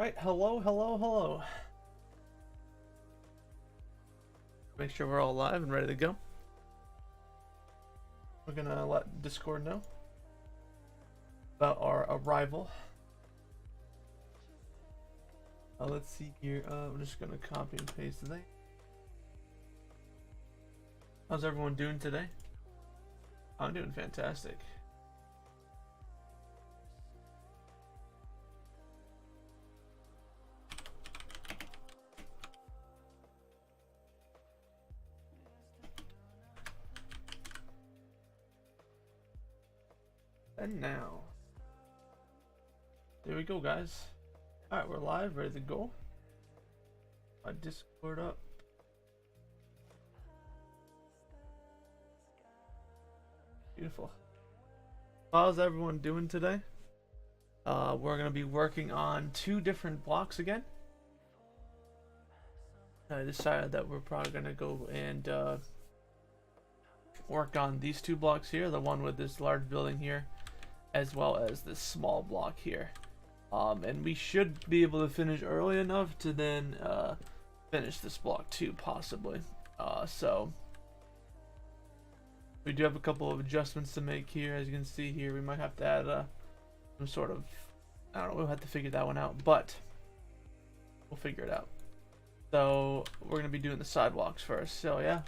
Right, hello, hello, hello. Make sure we're all live and ready to go. We're gonna let Discord know about our arrival. Let's see here. I'm just gonna copy and paste the thing. How's everyone doing today? I'm doing fantastic. And now, there we go, guys. Alright, we're live, ready to go. My Discord up. Beautiful. How's everyone doing today? We're going to be working on 2 different blocks again. I decided that we're probably going to go and work on these 2 blocks here, the one with this large building here, as well as this small block here. And we should be able to finish early enough to then finish this block too, possibly. So we do have a couple of adjustments to make here. As you can see here, we might have to add some sort of, I don't know, we'll have to figure that one out, but we'll figure it out. So we're going to be doing the sidewalks first. So yeah,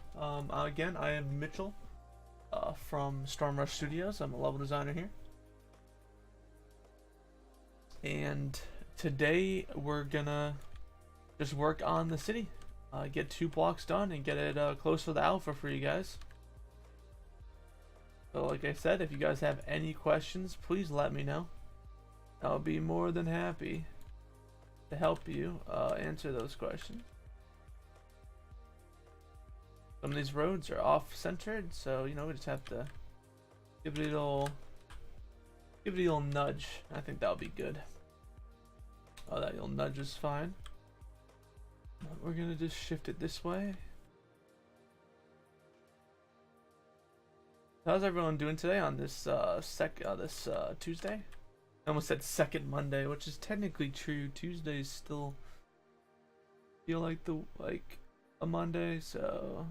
again, I am Mitchell from Stormrush Studios. I'm a level designer here. And today we're gonna just work on the city, get 2 blocks done and get it close for the alpha for you guys. So like I said, if you guys have any questions, please let me know. I'll be more than happy to help you answer those questions. Some of these roads are off-centered, so you know we just have to give it a little nudge. I think that'll be good. Oh, that little nudge is fine. We're gonna just shift it this way. How's everyone doing today on this Tuesday? I almost said second Monday, which is technically true. Tuesdays still feel like a Monday, so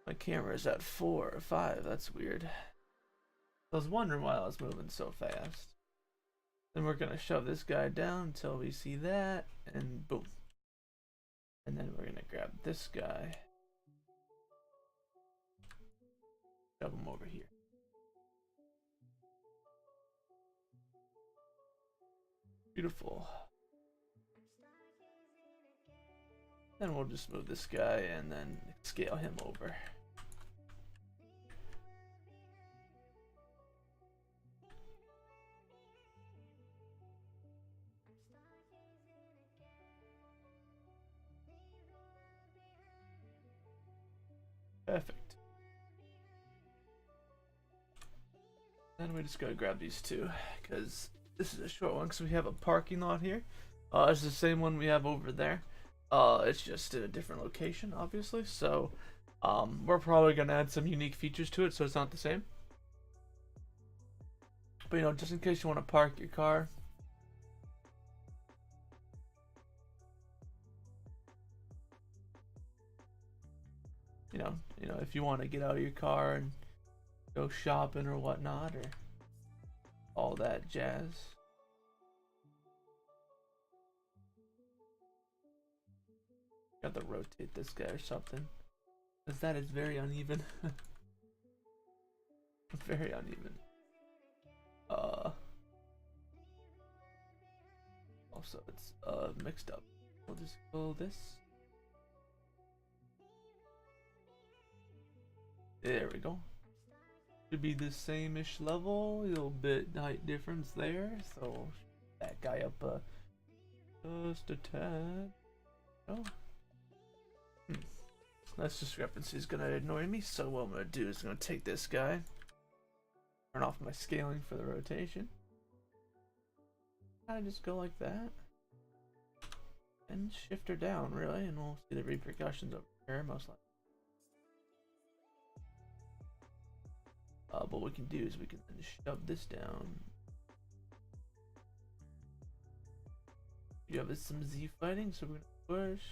my camera is at 4 or 5. That's weird. I was wondering why I was moving so fast. Then we're gonna shove this guy down until we see that, and boom. And then we're gonna grab this guy, shove him over here. Beautiful. Then we'll just move this guy and then scale him over. Perfect. Then we just gotta grab these 2 because this is a short one because we have a parking lot here. It's the same one we have over there. It's just in a different location, obviously. So we're probably gonna add some unique features to it, so it's not the same. But you know, just in case you want to park your car. You know, if you want to get out of your car and go shopping or whatnot, or all that jazz. Got to rotate this guy or something, because that is very uneven. Very uneven. Also, it's mixed up. We'll just go this. There we go. Should be the same-ish level, a little bit height difference there, so that guy up just a tad. Oh. That discrepancy is gonna annoy me, so what I'm gonna do is I'm gonna take this guy, turn off my scaling for the rotation. I just go like that. And shift her down, really, and we'll see the repercussions over here, most likely. But what we can do is we can then shove this down You have some Z fighting, so we're gonna push.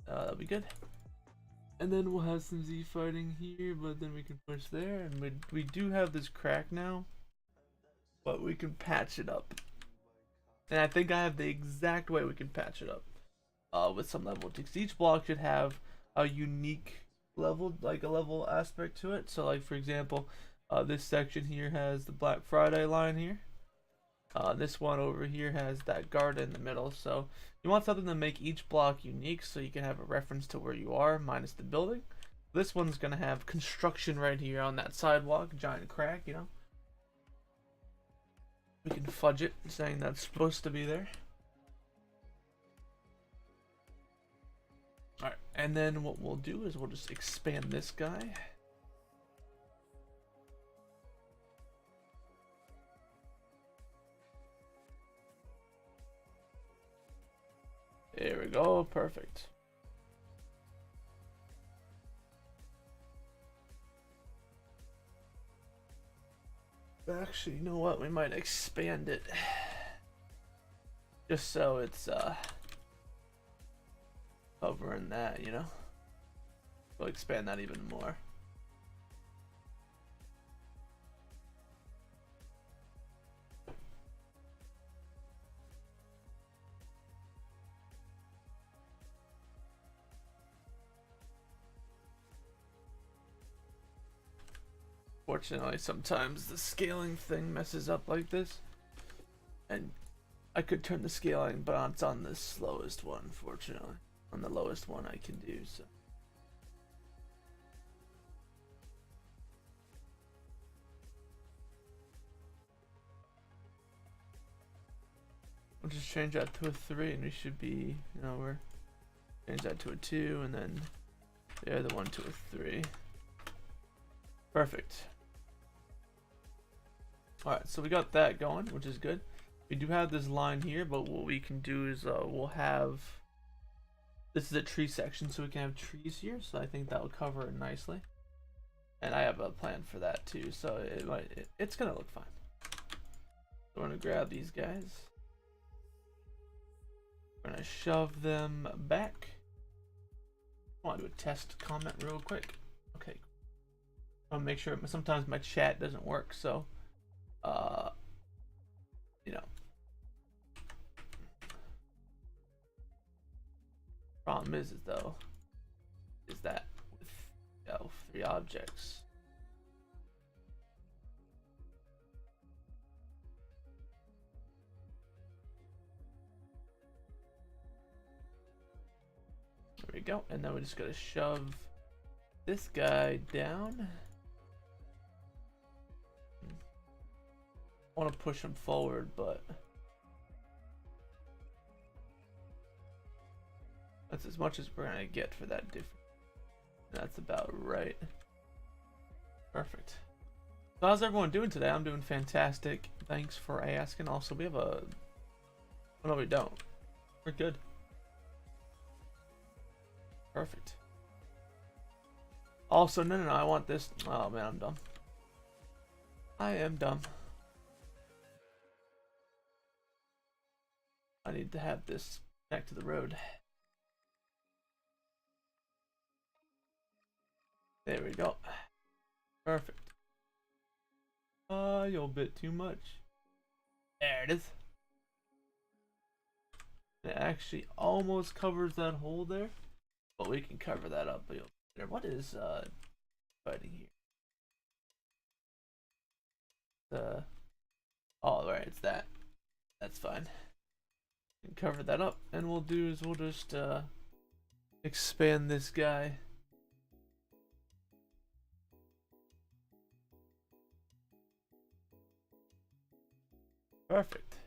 That'll be good. And then we'll have some Z fighting here, but then we can push there, and we do have this crack now, but we can patch it up. And I think I have the exact way we can patch it up with some level ticks. Each block should have a unique level, like a level aspect to it. So like for example, this section here has the Black Friday line here. This one over here has that guard in the middle. So you want something to make each block unique so you can have a reference to where you are minus the building. This one's gonna have construction right here on that sidewalk, giant crack, you know. We can fudge it, saying that's supposed to be there. Alright, and then what we'll do is we'll just expand this guy. There we go, perfect. Actually, you know what? We might expand it. Just so it's covering that, you know? We'll expand that even more. Fortunately, sometimes the scaling thing messes up like this. And I could turn the scaling, but it's on the slowest one, fortunately. On the lowest one I can do, so. We'll just change that to a 3 and we should be, you know, we're change that to a 2 and then the other one to a 3. Perfect. Alright, so we got that going, which is good. We do have this line here, but what we can do is we'll have, this is a tree section, so we can have trees here, so I think that will cover it nicely. And I have a plan for that too, so it's gonna look fine. So we're gonna grab these guys. We're gonna shove them back. I want to do a test comment real quick. Okay. I want to make sure, sometimes my chat doesn't work, so you know. Problem is though, is that with, you know, 3 objects. There we go, and then we're just gonna shove this guy down. I want to push him forward, but that's as much as we're gonna get for that difference. That's about right. Perfect. So how's everyone doing today? I'm doing fantastic. Thanks for asking. Also, we have a... Oh, no, we don't. We're good. Perfect. Also, no, I want this. Oh, man, I'm dumb. I am dumb. I need to have this back to the road. There we go. Perfect. You're a bit too much. There it is. It actually almost covers that hole there, but we can cover that up. What is fighting here? Oh, right, it's that. That's fine. Cover that up, and we'll do is we'll just expand this guy. Perfect.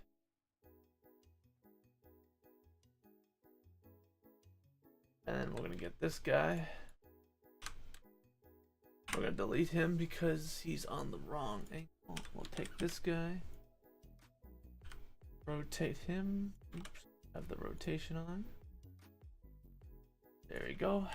And then we're gonna get this guy. We're gonna delete him because he's on the wrong angle. We'll take this guy. Rotate him. Oops, have the rotation on. There we go.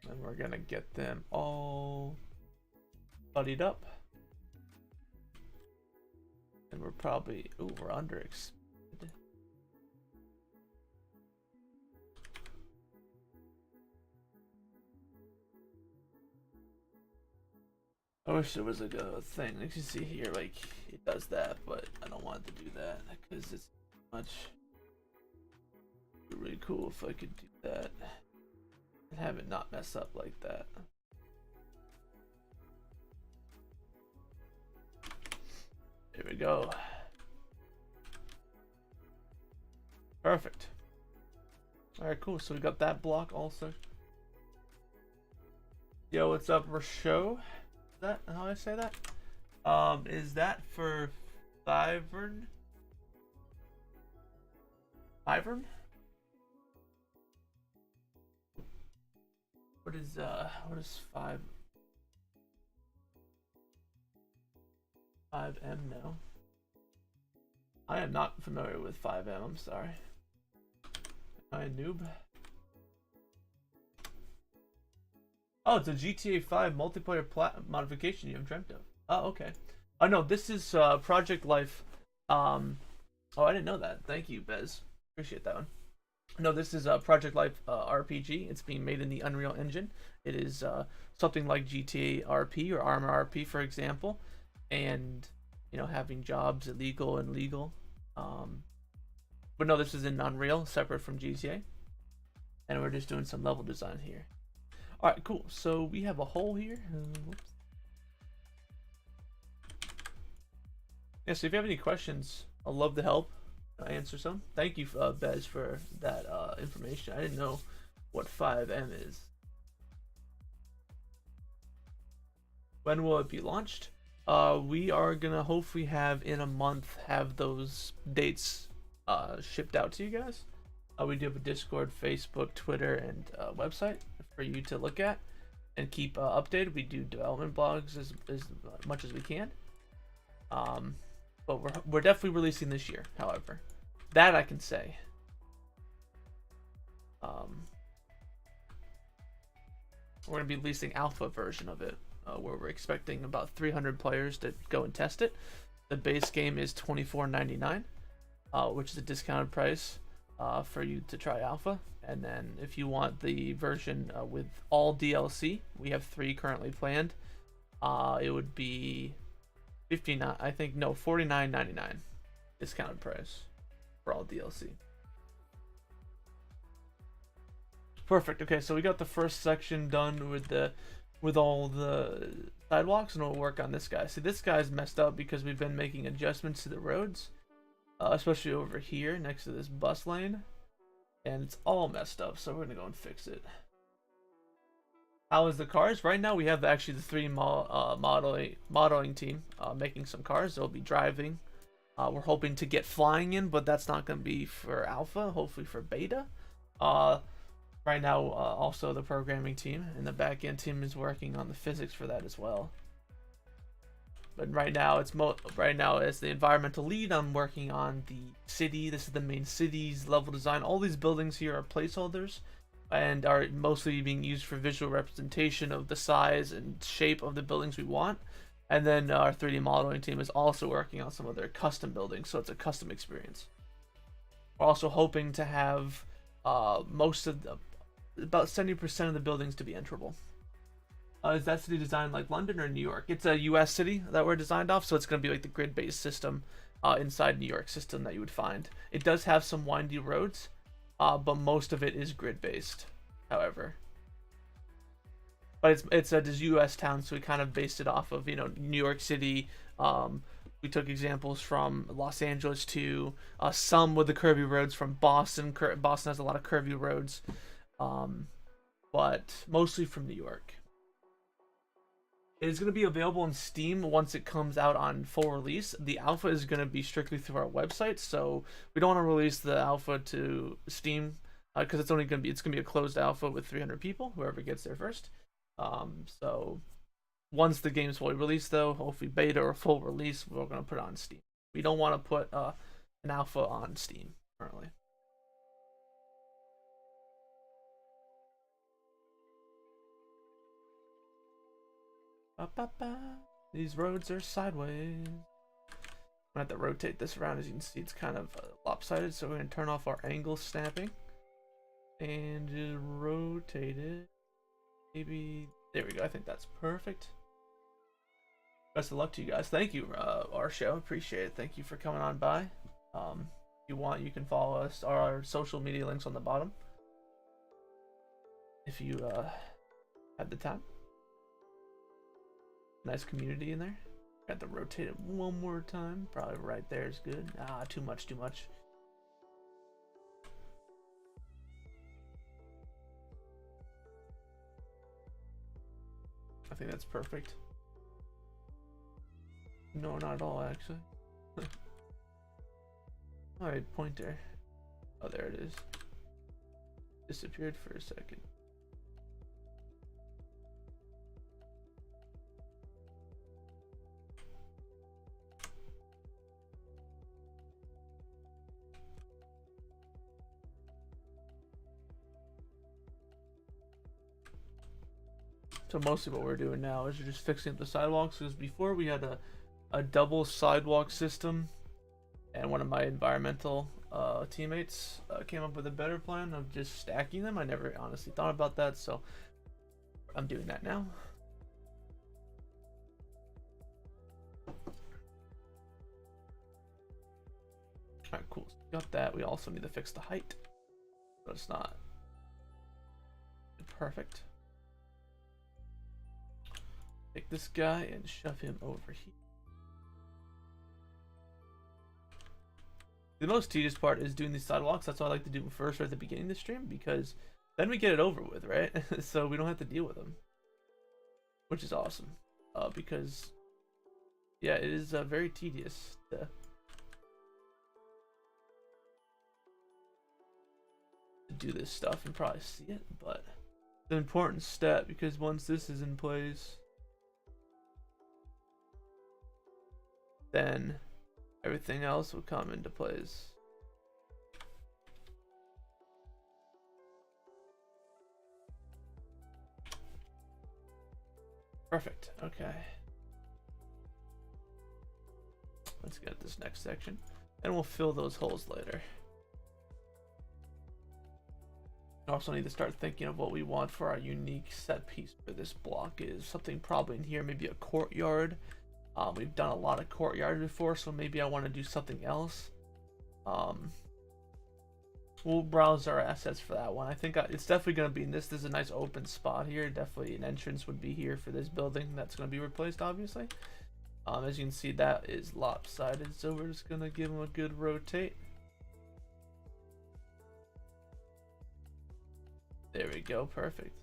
And we're gonna get them all buddied up. And we're probably, ooh, we're underexpanded. I wish there was like a thing, like you see here, like it does that, but I don't want it to do that because it's much. It'd be really cool if I could do that and have it not mess up like that. There we go. Perfect. Alright, cool. So we got that block also. Yo, what's up, Rasho? Is that how I say that? Is that for Fivern? Fivern? What is 5M now? I am not familiar with 5M, I'm sorry. Am I a noob? Oh, it's a GTA 5 multiplayer modification you have dreamt of. Oh, okay. Oh no, this is Project Life. Oh, I didn't know that. Thank you, Bez. Appreciate that one. No, this is Project Life RPG. It's being made in the Unreal Engine. It is something like GTA RP or Arma RP, for example, and you know, having jobs illegal and legal. But no, this is in Unreal, separate from GTA, and we're just doing some level design here. All right, cool. So we have a hole here. Whoops. Yeah, so if you have any questions, I'd love to help answer some. Thank you, Bez, for that information. I didn't know what 5M is. When will it be launched? We are gonna hopefully have in a month have those dates shipped out to you guys. We do have a Discord, Facebook, Twitter, and website for you to look at and keep updated. We do development blogs as much as we can. But we're definitely releasing this year, however. That I can say. We're going to be releasing alpha version of it, where we're expecting about 300 players to go and test it. The base game is $24.99, which is a discounted price for you to try alpha. And then if you want the version with all DLC, we have 3 currently planned. It would be $49.99 discounted price for all DLC. Perfect. Okay, so we got the first section done with all the sidewalks, and we'll work on this guy. See, this guy's messed up because we've been making adjustments to the roads, especially over here next to this bus lane, and it's all messed up. So we're gonna go and fix it. How is the cars? Right now we have actually the 3 modeling team making some cars. They'll be driving. We're hoping to get flying in, but that's not going to be for alpha, hopefully for beta. Right now, also the programming team and the back-end team is working on the physics for that as well. But right now, as the environmental lead, I'm working on the city. This is the main city's level design. All these buildings here are placeholders and are mostly being used for visual representation of the size and shape of the buildings we want. And then our 3D modeling team is also working on some of their custom buildings, so it's a custom experience. We're also hoping to have about 70% of the buildings to be enterable. Is that city designed like London or New York? It's a US city that we're designed off, so it's going to be like the grid-based system inside New York system that you would find. It does have some windy roads, but most of it is grid-based, however. But it's a US town, so we kind of based it off of, New York City. We took examples from Los Angeles too. Some with the curvy roads from Boston. Boston has a lot of curvy roads, but mostly from New York. It is going to be available in Steam once it comes out on full release. The alpha is going to be strictly through our website, so we don't want to release the alpha to Steam because it's going to be a closed alpha with 300 people, whoever gets there first. So once the game's fully released, though, hopefully beta or full release, we're going to put it on Steam. We don't want to put an alpha on Steam currently. Ba, ba, ba. These roads are sideways. I'm gonna have to rotate this around. As you can see, it's kind of lopsided, so we're gonna turn off our angle snapping and just rotate it. Maybe there we go. I think that's perfect. Best of luck to you guys. Thank you, our show. Appreciate it. Thank you for coming on by. If you want, you can follow us. Our social media links on the bottom. If you have the time. Nice community in there. Got to rotate it one more time. Probably right there is good. Ah, too much, too much. I think that's perfect. No, not at all, actually. Alright, pointer. Oh, there it is. Disappeared for a second. So mostly what we're doing now is we're just fixing up the sidewalks, because before we had a double sidewalk system, and one of my environmental teammates came up with a better plan of just stacking them. I never honestly thought about that, so I'm doing that now. Alright, cool. So we got that. We also need to fix the height, but it's not perfect. Take this guy and shove him over here. The most tedious part is doing these sidewalks. That's what I like to do first right at the beginning of the stream, because then we get it over with, right? So we don't have to deal with them, which is awesome. Because yeah, it is very tedious to do this stuff and probably see it, but it's an important step, because once this is in place, then everything else will come into place. Perfect. Okay. Let's get this next section, and we'll fill those holes later. We also need to start thinking of what we want for our unique set piece for this block. Is something probably in here, maybe a courtyard. We've done a lot of courtyard before, so maybe I want to do something else. We'll browse our assets for that one. I think it's definitely going to be in this. There's a nice open spot here. Definitely an entrance would be here for this building. That's going to be replaced, obviously. As you can see, that is lopsided, so we're just going to give them a good rotate. There we go. Perfect.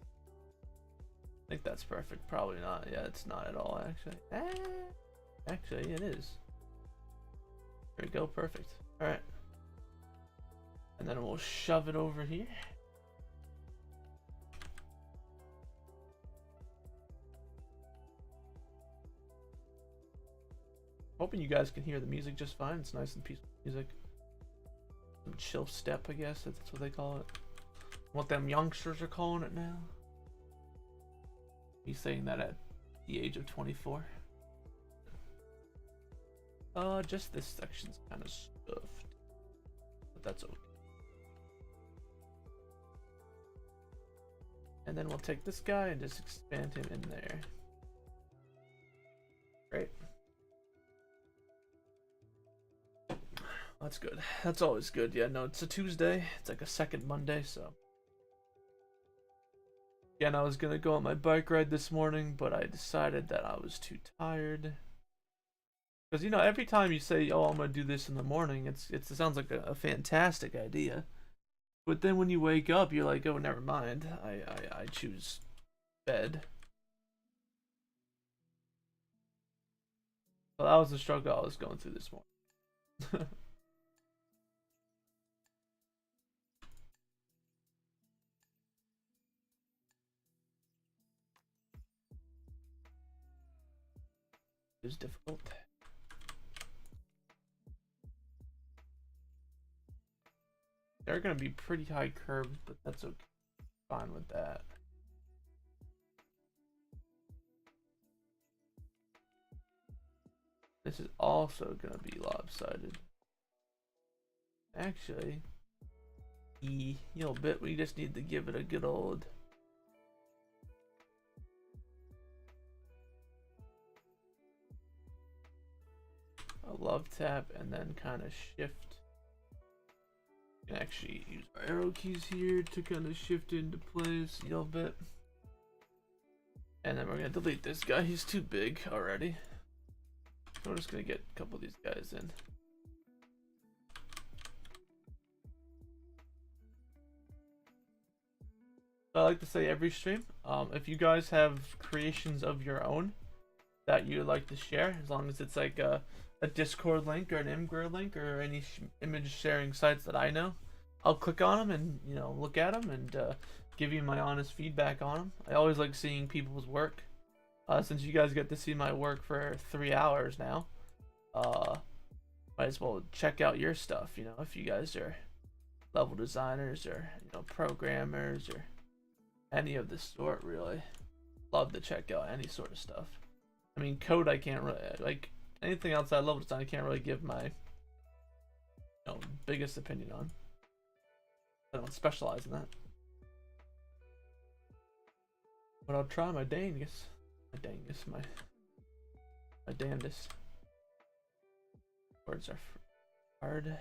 I think that's perfect. Probably not. Yeah, it's not at all, actually. Actually, it is. There we go. Perfect. Alright. And then we'll shove it over here. Hoping you guys can hear the music just fine. It's nice and peaceful music. Some chill step, I guess. That's what they call it. What them youngsters are calling it now. He's saying that at the age of 24. Just this section's kind of stuffed, but that's okay. And then we'll take this guy and just expand him in there. Great. That's good. That's always good. Yeah, no, it's a Tuesday. It's like a second Monday, so. Again, I was gonna go on my bike ride this morning, but I decided that I was too tired. Because, you know, every time you say, oh, I'm gonna do this in the morning, it sounds like a fantastic idea. But then when you wake up, you're like, oh, never mind. I choose bed. Well, that was the struggle I was going through this morning. It was difficult. They're gonna be pretty high curbs, but that's okay. Fine with that. This is also gonna be lopsided. Actually, you know, bit we just need to give it a good old love tap and then kind of shift. You can actually use our arrow keys here to kind of shift into place a little bit. And then we're gonna delete this guy, he's too big already. So we're just gonna get a couple of these guys in. So I like to say every stream, if you guys have creations of your own that you would like to share, as long as it's like a Discord link or an Imgur link or any image sharing sites that I know, I'll click on them and, you know, look at them and give you my honest feedback on them. I always like seeing people's work. Since you guys get to see my work for 3 hours now, might as well check out your stuff, you know, if you guys are level designers or, you know, programmers or any of the sort, really. Love to check out any sort of stuff. I mean, code I can't really, like, anything outside level design I can't really give my, you know, biggest opinion on. I don't specialize in that. But I'll try my dangest. My damnedest. Words are hard.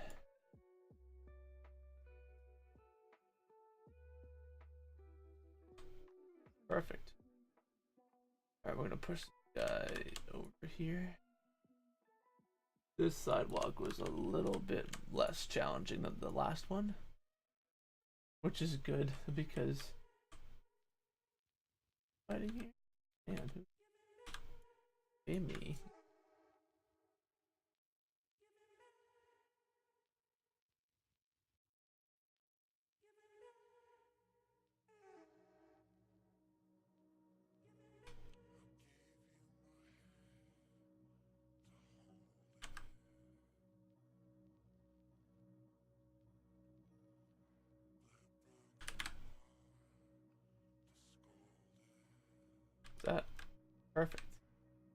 Perfect. Alright, we're gonna push the guy over here. This sidewalk was a little bit less challenging than the last one, which is good because fighting here. Man, Amy. That perfect.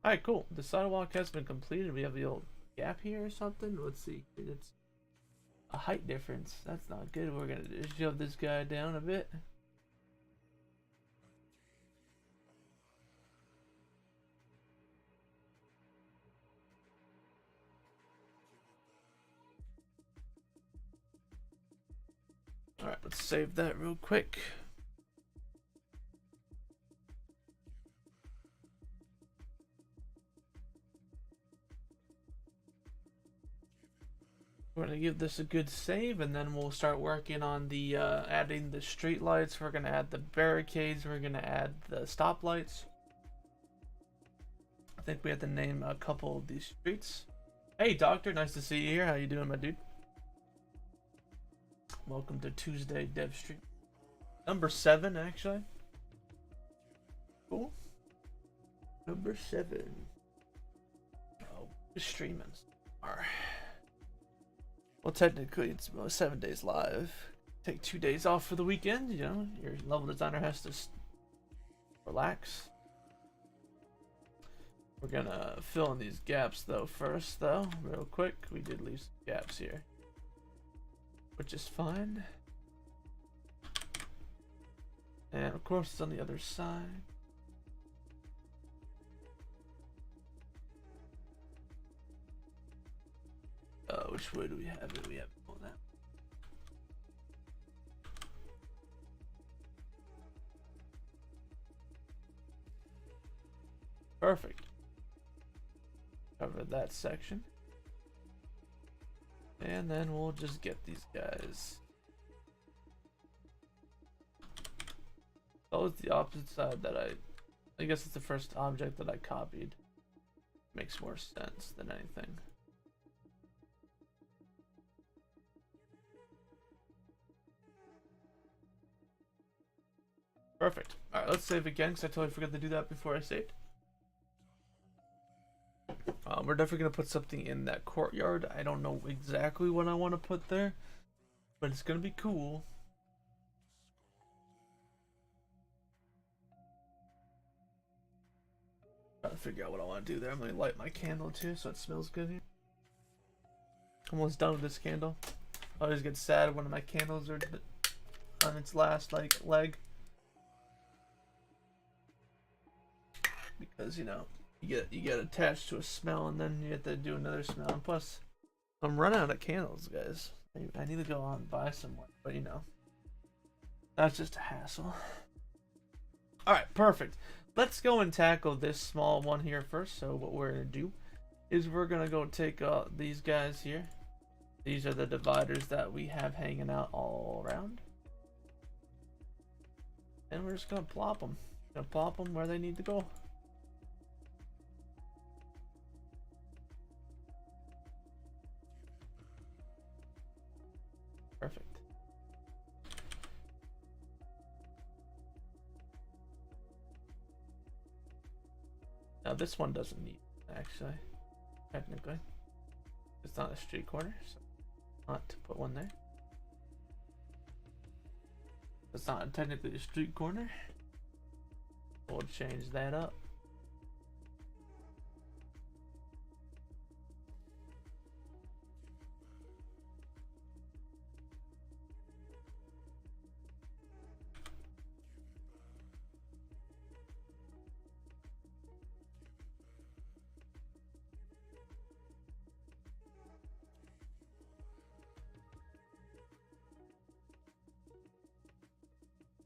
Alright, cool. The sidewalk has been completed. We have the old gap here or something. Let's see. It's a height difference. That's not good. We're gonna just shove this guy down a bit. Alright, let's save that real quick. We're gonna give this a good save, and then we'll start working on the adding the street lights. We're gonna add the barricades. We're gonna add the stoplights. I think we have to name a couple of these streets. Hey, Doctor, nice to see you here. How you doing, my dude? Welcome to Tuesday Dev Stream. Number 7, actually. Cool. Number 7. Oh, streaming. Alright. Well, technically, it's 7 days live. Take 2 days off for the weekend. You know, your level designer has to relax. We're gonna fill in these gaps though first, though, real quick. We did leave some gaps here, which is fine. And of course, it's on the other side. Which way do we have it? We have it on that. Perfect. Cover that section. And then we'll just get these guys. That was the opposite side that I guess it's the first object that I copied. Makes more sense than anything. Perfect. Alright, let's save again because I totally forgot to do that before I saved. We're definitely going to put something in that courtyard. I don't know exactly what I want to put there, but it's going to be cool. Gotta figure out what I want to do there. I'm gonna light my candle too, so it smells good here. Almost done with this candle. I always get sad when my candles are on its last leg, because you know you get attached to a smell and then you have to do another smell. And plus, I'm running out of candles, guys. I need to go out and buy some more, but you know, that's just a hassle. All right, perfect. Let's go and tackle this small one here first. So what we're gonna do is we're gonna go take these guys here. These are the dividers that we have hanging out all around. And we're just gonna plop them. Gonna plop them where they need to go. Perfect. Now this one doesn't need, actually, technically. It's not a street corner, so not to put one there. It's not technically a street corner. We'll change that up.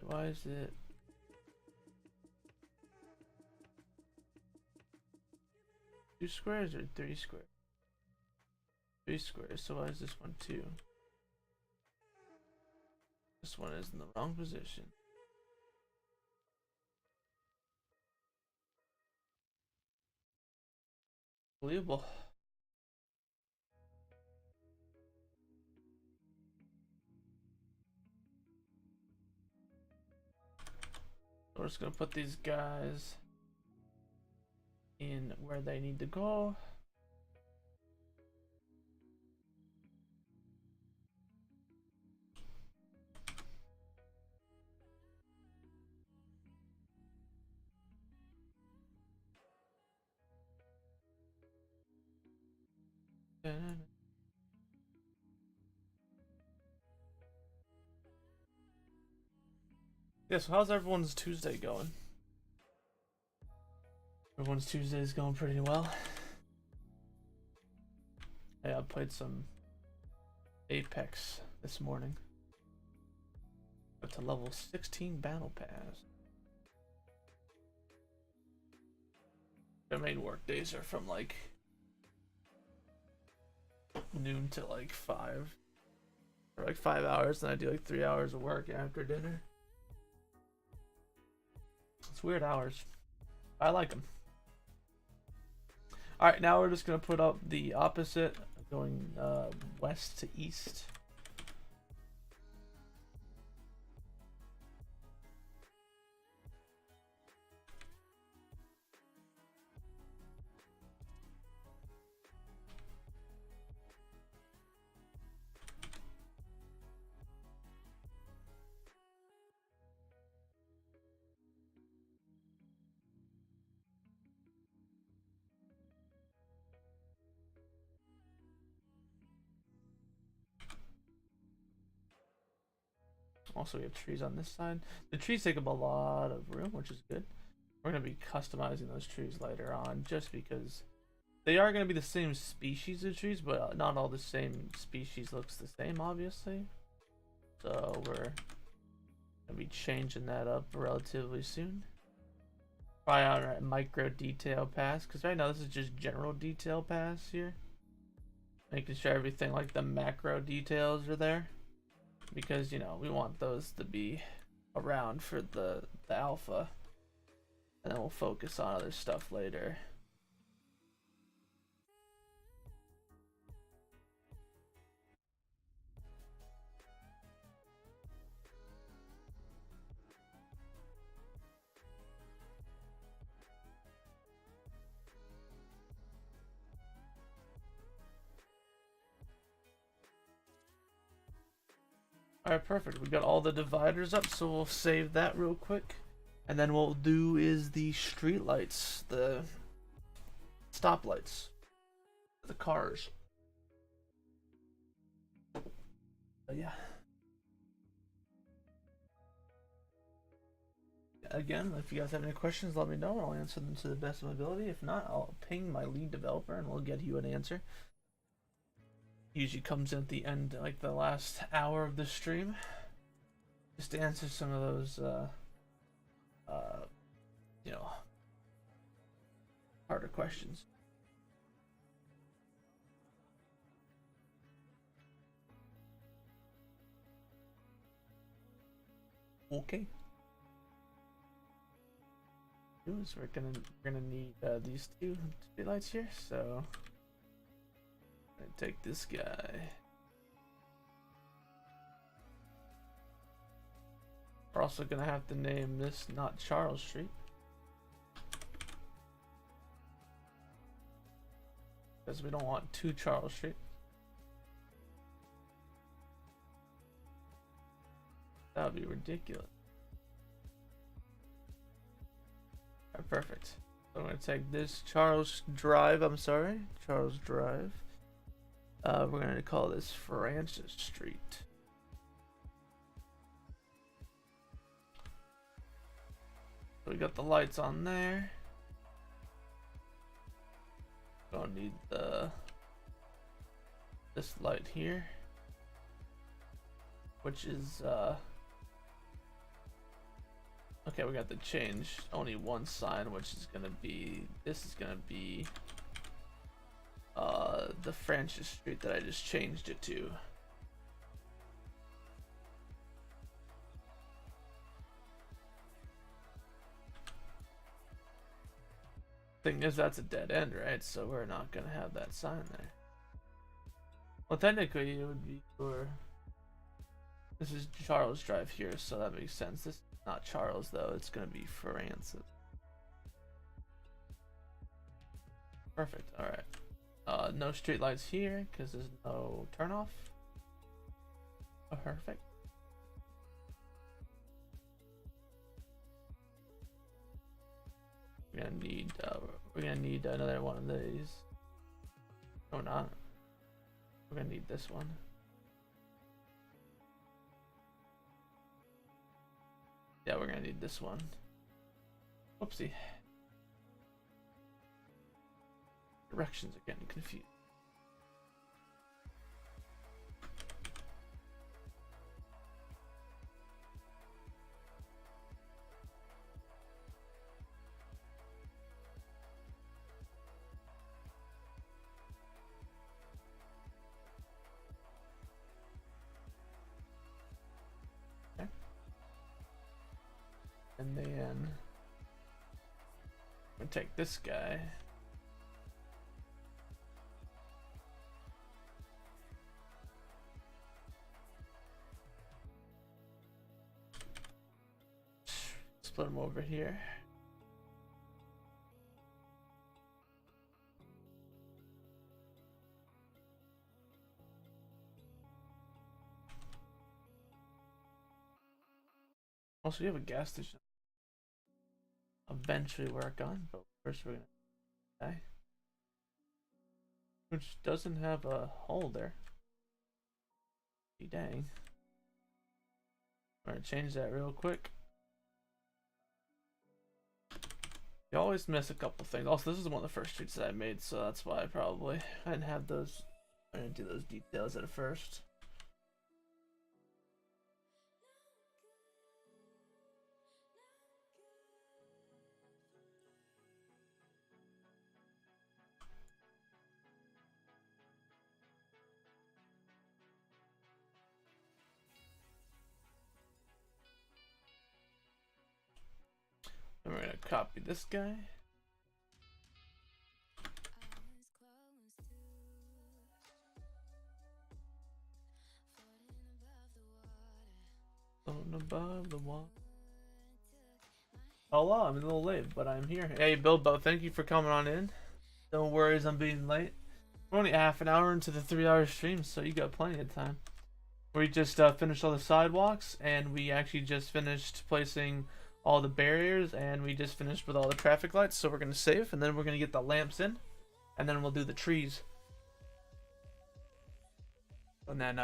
Why is it? Two squares or three squares? Three squares, so why is this one two? This one is in the wrong position. Unbelievable. We're just gonna put these guys in where they need to go. Yeah, so how's everyone's Tuesday going? Everyone's Tuesday is going pretty well. Yeah, I played some Apex this morning. Got to level 16 battle pass. The main work days are from like noon to like 5. For like 5 hours, and I do like 3 hours of work after dinner. It's weird hours. I like them. Alright, now we're just going to put up the opposite, going west to east. Also, we have trees on this side. The trees take up a lot of room, which is good. We're going to be customizing those trees later on, just because they are going to be the same species of trees, but not all the same species looks the same, obviously. So we're going to be changing that up relatively soon. Try out our micro detail pass, because right now this is just general detail pass here. Making sure everything like the macro details are there. Because, you know, we want those to be around for the alpha. And then we'll focus on other stuff later. Alright, perfect. We got all the dividers up, so we'll save that real quick. And then what we'll do is the street lights. stoplights. The cars. But yeah. Again, if you guys have any questions, let me know. I'll answer them to the best of my ability. If not, I'll ping my lead developer and we'll get you an answer. Usually comes in at the end, like the last hour of the stream, just to answer some of those, you know, harder questions. Okay. So we're gonna need these two streetlights here. So I take this guy. We're also gonna have to name this not Charles Street, because we don't want two Charles Street. That would be ridiculous. Alright, perfect. So I'm gonna take this Charles Drive. Charles Drive. We're gonna call this Francis Street. So we got the lights on there. Gonna need this light here, which is okay. We got to change only one sign, which is gonna be, this is gonna be the Francis Street that I just changed it to. Thing is, that's a dead end, right? So we're not gonna have that sign there. Well, technically it would be for, this is Charles Drive here, so that makes sense. This is not Charles though, it's gonna be Francis. Perfect. All right. No street lights here because there's no turnoff. Oh, perfect. We're gonna need another one of these. No, not. We're gonna need this one. Yeah, we're gonna need this one. Whoopsie. Directions are getting confused. Okay. And then I'm gonna take this guy. Split them over here. Also, we have a gas station eventually work on, but first we're gonna die, which doesn't have a hole there. Dang. Alright, change that real quick. You always miss a couple things. Also, this is one of the first streets that I made, so that's why I didn't have those. I didn't do those details at first. And we're gonna copy this guy. Floating above the wall. Hello, I'm a little late, but I'm here. Hey, Bilbo, thank you for coming on in. Don't worry, I'm being late. We're only half an hour into the 3-hour stream, so you got plenty of time. We just finished all the sidewalks, and we actually just finished placing all the barriers, and we just finished with all the traffic lights. So we're gonna save, and then we're gonna get the lamps in. and then we'll do the trees. And then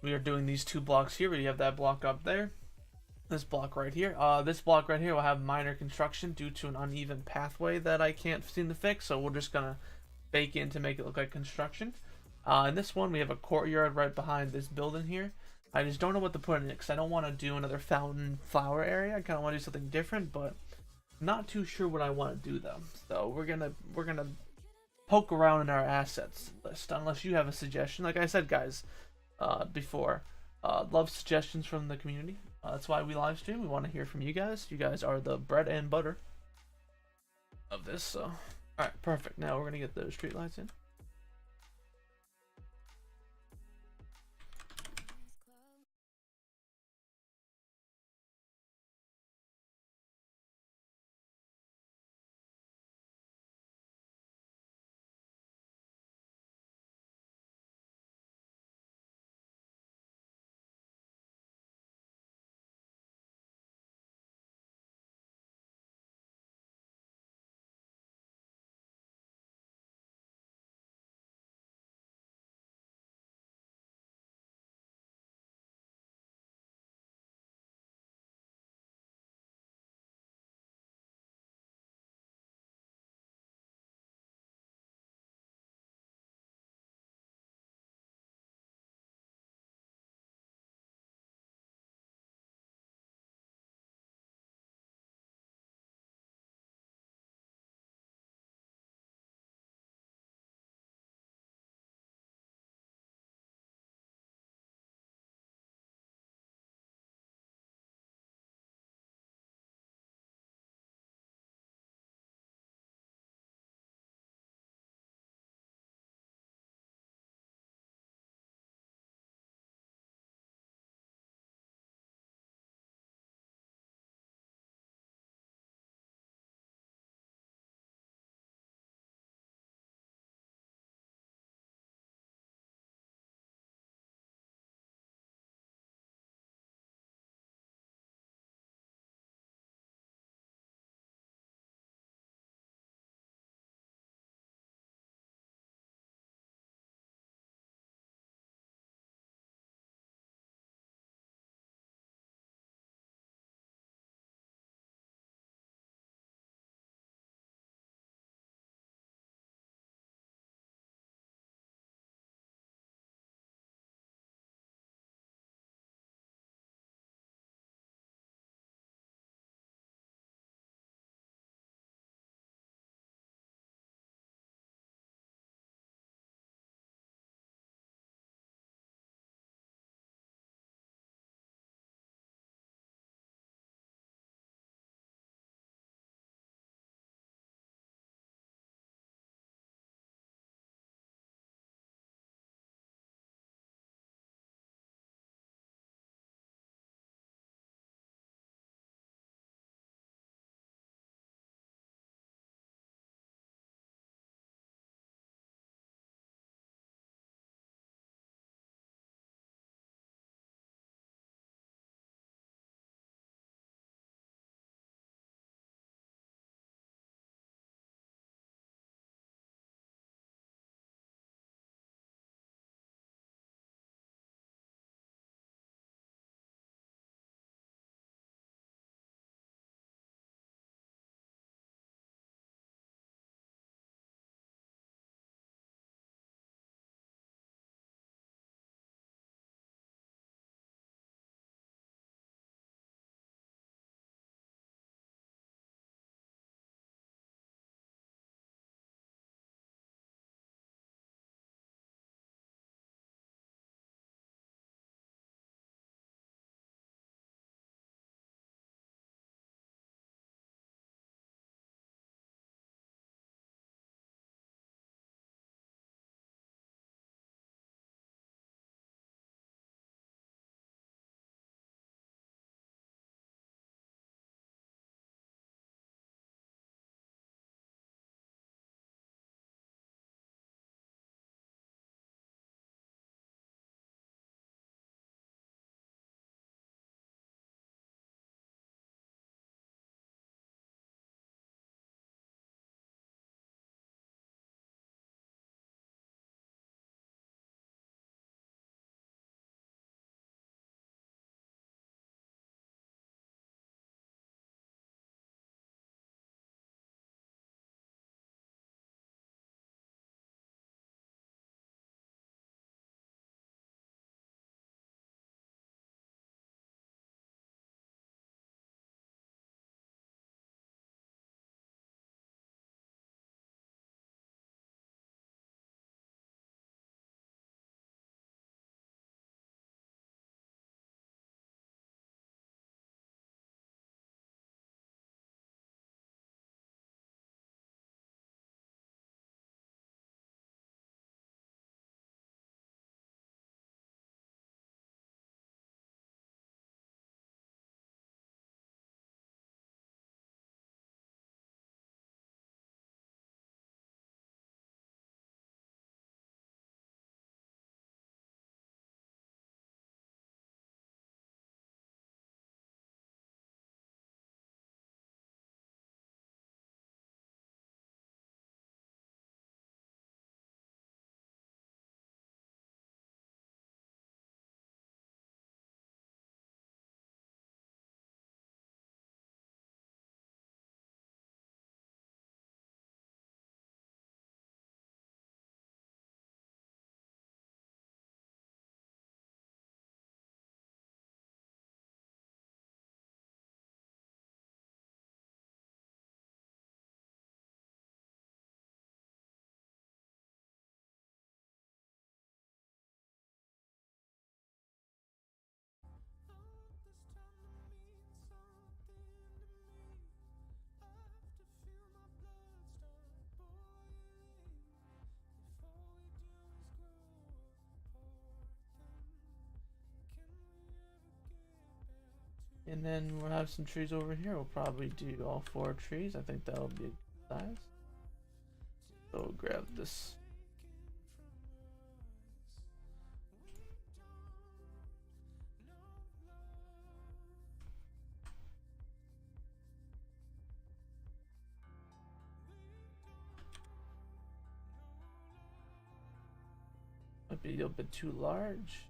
we are doing these 2 blocks here. We have that block up there. This block right here. This block right here will have minor construction due to an uneven pathway that I can't seem to fix. So we're just gonna bake in to make it look like construction. In this one, we have a courtyard right behind this building here. I just don't know what to put in it because I don't want to do another fountain flower area. I kind of want to do something different, but not too sure what I want to do though. So we're gonna poke around in our assets list unless you have a suggestion. Like I said, guys, before, love suggestions from the community. That's why we live stream. We want to hear from you guys. You guys are the bread and butter of this. So, all right, perfect. Now we're gonna get those street lights in. And then we'll have some trees over here. We'll probably do all 4 trees. I think that'll be a good size. So we'll grab this. Might be a little bit too large.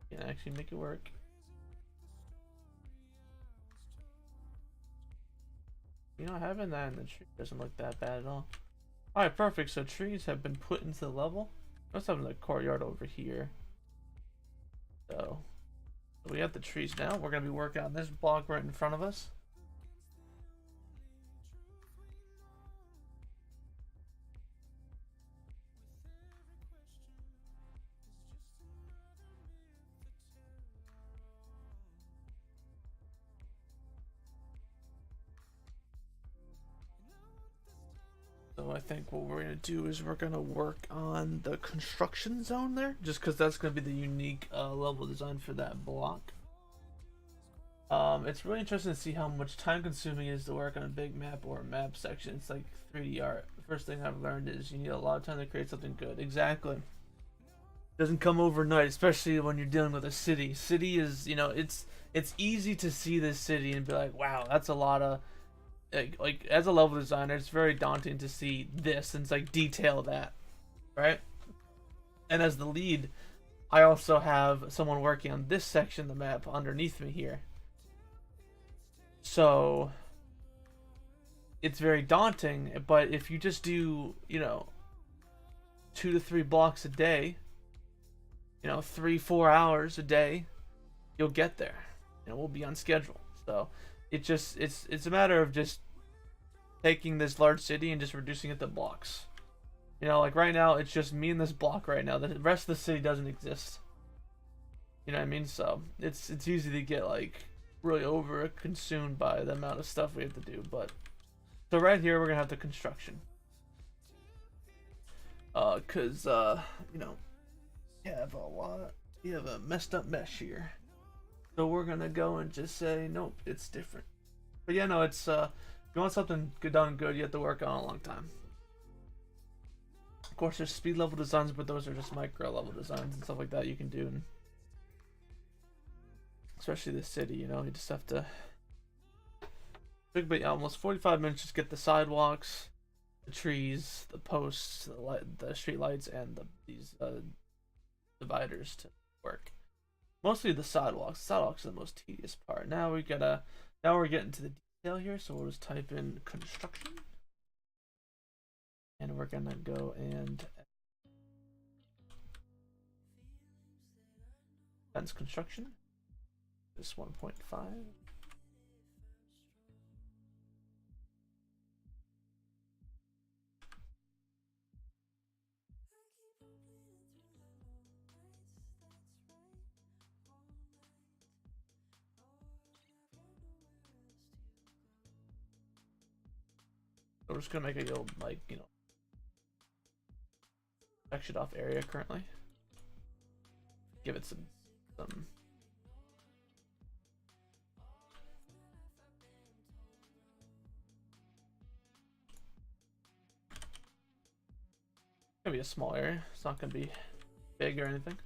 Can actually make it work. You know, having that in the tree doesn't look that bad at all. Alright, perfect. So trees have been put into the level. Let's have the courtyard over here. So we have the trees now. We're going to be working on this block right in front of us. So I think what we're going to do is we're going to work on the construction zone there, just because that's going to be the unique level design for that block. It's really interesting to see how much time consuming it is to work on a big map or a map section. It's like 3D art. The first thing I've learned is you need a lot of time to create something good. Exactly. Doesn't come overnight, especially when you're dealing with a city. City is, you know, it's easy to see this city and be like, wow, that's a lot of like as a level designer, it's very daunting to see this and it's like detail that, right? And as the lead, I also have someone working on this section of the map underneath me here. So it's very daunting, but if you just do, you know, 2 to 3 blocks a day, you know, 3-4 hours a day, you'll get there. And we'll be on schedule. So it's a matter of just taking this large city and just reducing it to blocks. You know, like right now it's just me and this block right now. The rest of the city doesn't exist. You know what I mean? So it's easy to get like really over consumed by the amount of stuff we have to do. But so right here we're gonna have the construction. Cause you know, you have a messed up mesh here. So we're gonna go and just say nope, it's different. But yeah, no, it's if you want something done good, you have to work on it a long time. Of course, there's speed level designs, but those are just micro level designs and stuff like that you can do. And especially the city, you know, you just have to. Took about almost 45 minutes just get the sidewalks, the trees, the posts, the street lights, and these dividers to work. Mostly the sidewalks. The sidewalks are the most tedious part. Now we're getting to the detail here, so we'll just type in construction. And we're gonna go and fence construction. This 1.5. So we're just gonna make a little, like, you know, sectioned off area currently. Give it some gonna be a small area. It's not gonna be big or anything.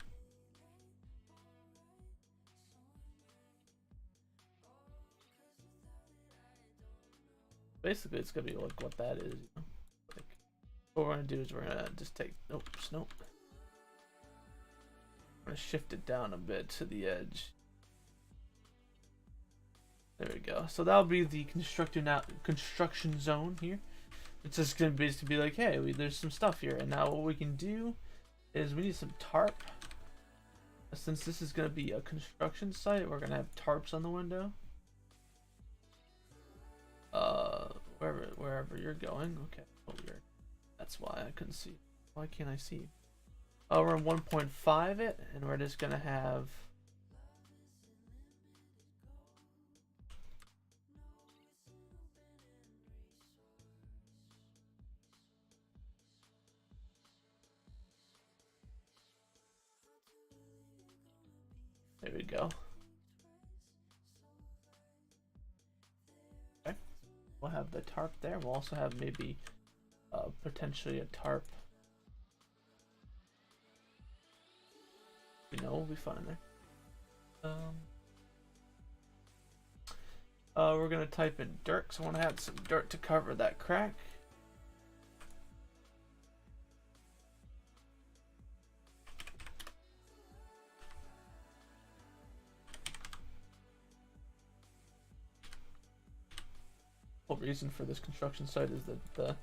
Basically, it's gonna be like what that is. You know? Like, what we're gonna do is we're gonna just take nope. I'm gonna shift it down a bit to the edge. There we go. So that'll be the construction zone here. It's just gonna basically be like, hey, there's some stuff here, and now what we can do is we need some tarp. Since this is gonna be a construction site, we're gonna have tarps on the window. Wherever you're going. Okay. Oh, weird. That's why I couldn't see. Why can't I see? Oh, we're in 1.5 it, and we're just gonna have. There we go. have the tarp there. We'll also have maybe potentially a tarp. You know, we'll be fine there. We're gonna type in dirt, so I want to add some dirt to cover that crack. The whole reason for this construction site is that the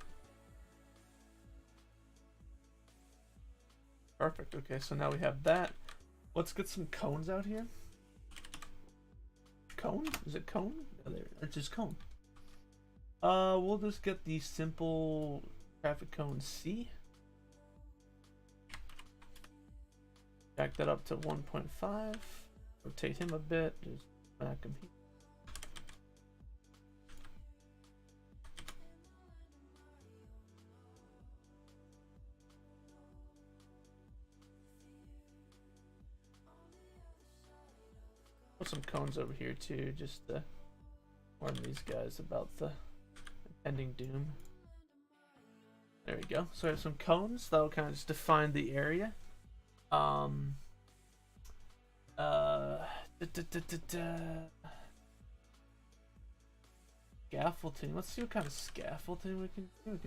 perfect. Okay, so now we have that. Let's get some cones out here. Cone? Is it cone? No, there. It's just cone. We'll just get the simple traffic cone C. Back that up to 1.5. Rotate him a bit. Just back him here. Put some cones over here too, just to warn these guys about the impending doom. There we go. So we have some cones that'll kind of just define the area. Scaffolding. Let's see what kind of scaffolding we can do.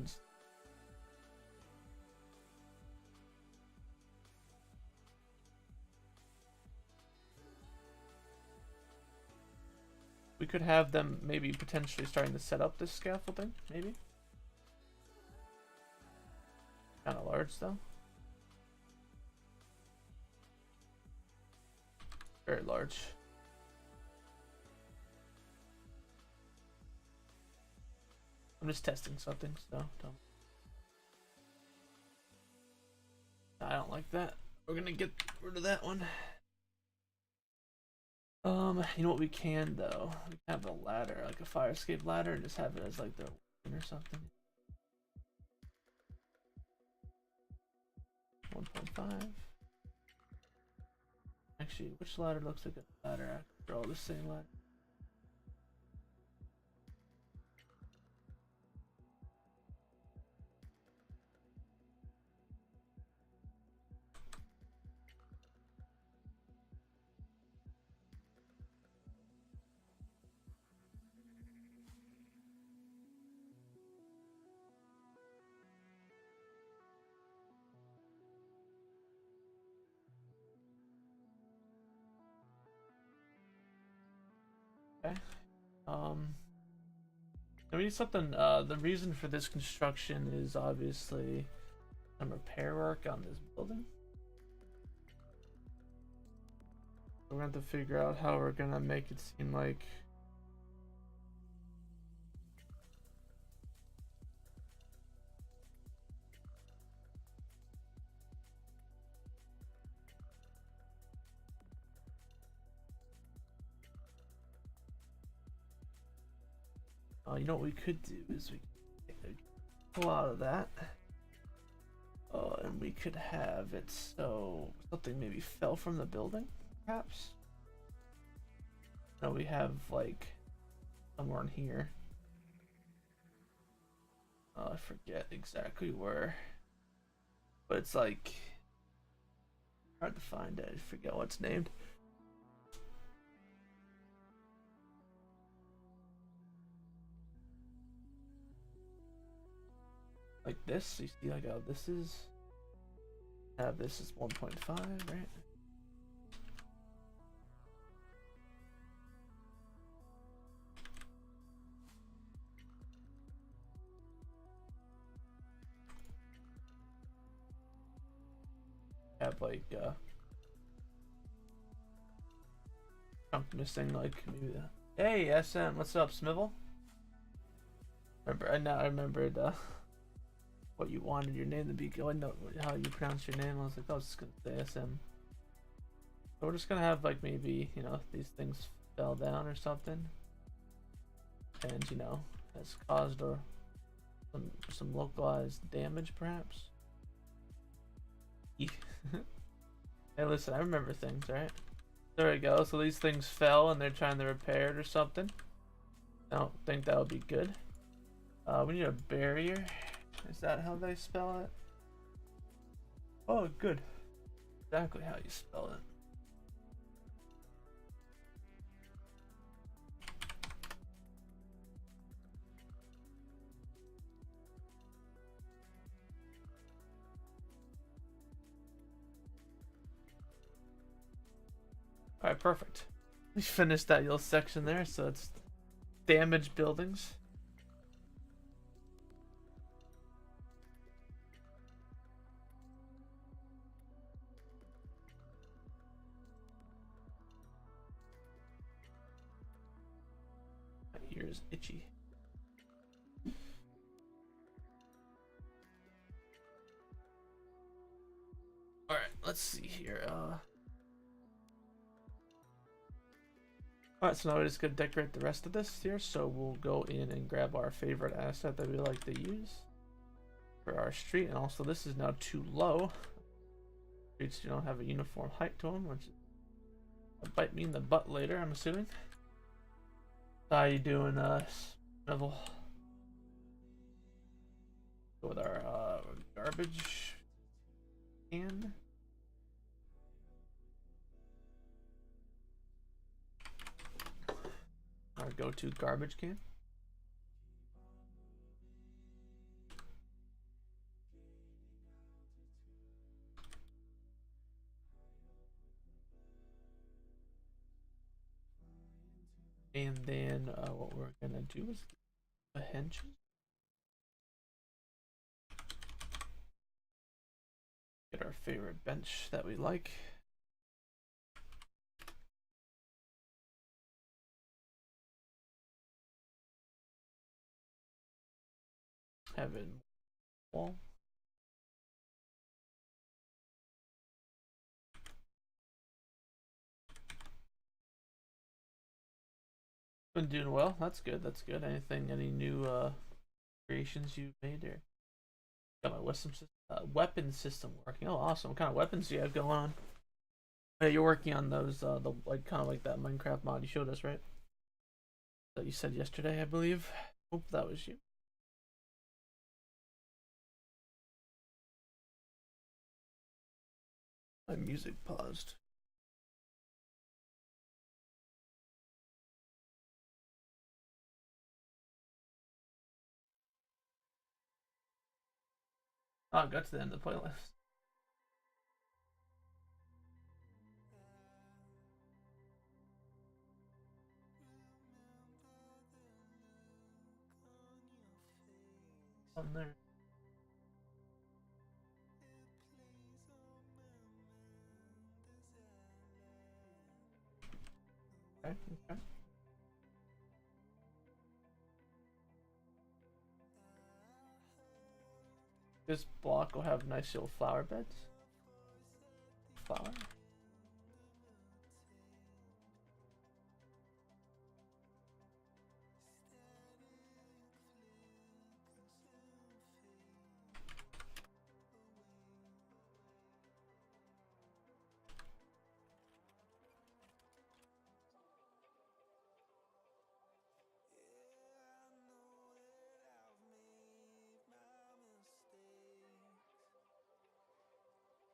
We could have them maybe potentially starting to set up this scaffolding, maybe. Kind of large though. Very large. I'm just testing something, so don't. I don't like that. We're gonna get rid of that one. You know what we can though? We can have a ladder, like a fire escape ladder, and just have it as like their weapon or something. 1.5. Actually, which ladder looks like a ladder? They're all the same ladder. Okay. We need something. The reason for this construction is obviously some repair work on this building. We're going to have to figure out how we're gonna make it seem like you know what we could do is we could pull out of that. And we could have it so something maybe fell from the building, perhaps. No, we have like somewhere in here. I forget exactly where, but it's like hard to find it. I forget what it's named. Like this, you see like how this is. Have this is 1.5, right? Have like chunk missing, like maybe the. Hey SM, what's up, Smivel? I remembered what you wanted your name to be. I know how you pronounce your name. I was like, I was just gonna say SM. So we're just gonna have like maybe, you know, these things fell down or something, and you know, has caused or some localized damage, perhaps. Hey, listen, I remember things, right? There we go. So these things fell and they're trying to repair it or something. I don't think that would be good. We need a barrier. Is that how they spell it? Oh, good. Exactly how you spell it. Alright, perfect. We finished that little section there, so it's damaged buildings. My ear is itchy. Alright, let's see here. Alright, so now we're just gonna decorate the rest of this here. So we'll go in and grab our favorite asset that we like to use for our street. And also this is now too low. Streets do not have a uniform height to them, which will bite me in the butt later, I'm assuming. How you doing, Neville? Go with our garbage can. Our go-to garbage can. And then what we're gonna do is a hench. Get our favorite bench that we like. Have it wall. Been doing well. That's good. That's good. Anything? Any new creations you made? Or got my weapon system working? Oh, awesome! What kind of weapons do you have going on? Yeah, you're working on those. The like kind of like that Minecraft mod you showed us, right? That you said yesterday, I believe. Hope that was you. My music paused. Oh, I got to the end of the playlist. On there. Okay, okay. This block will have nice little flower beds. Flower.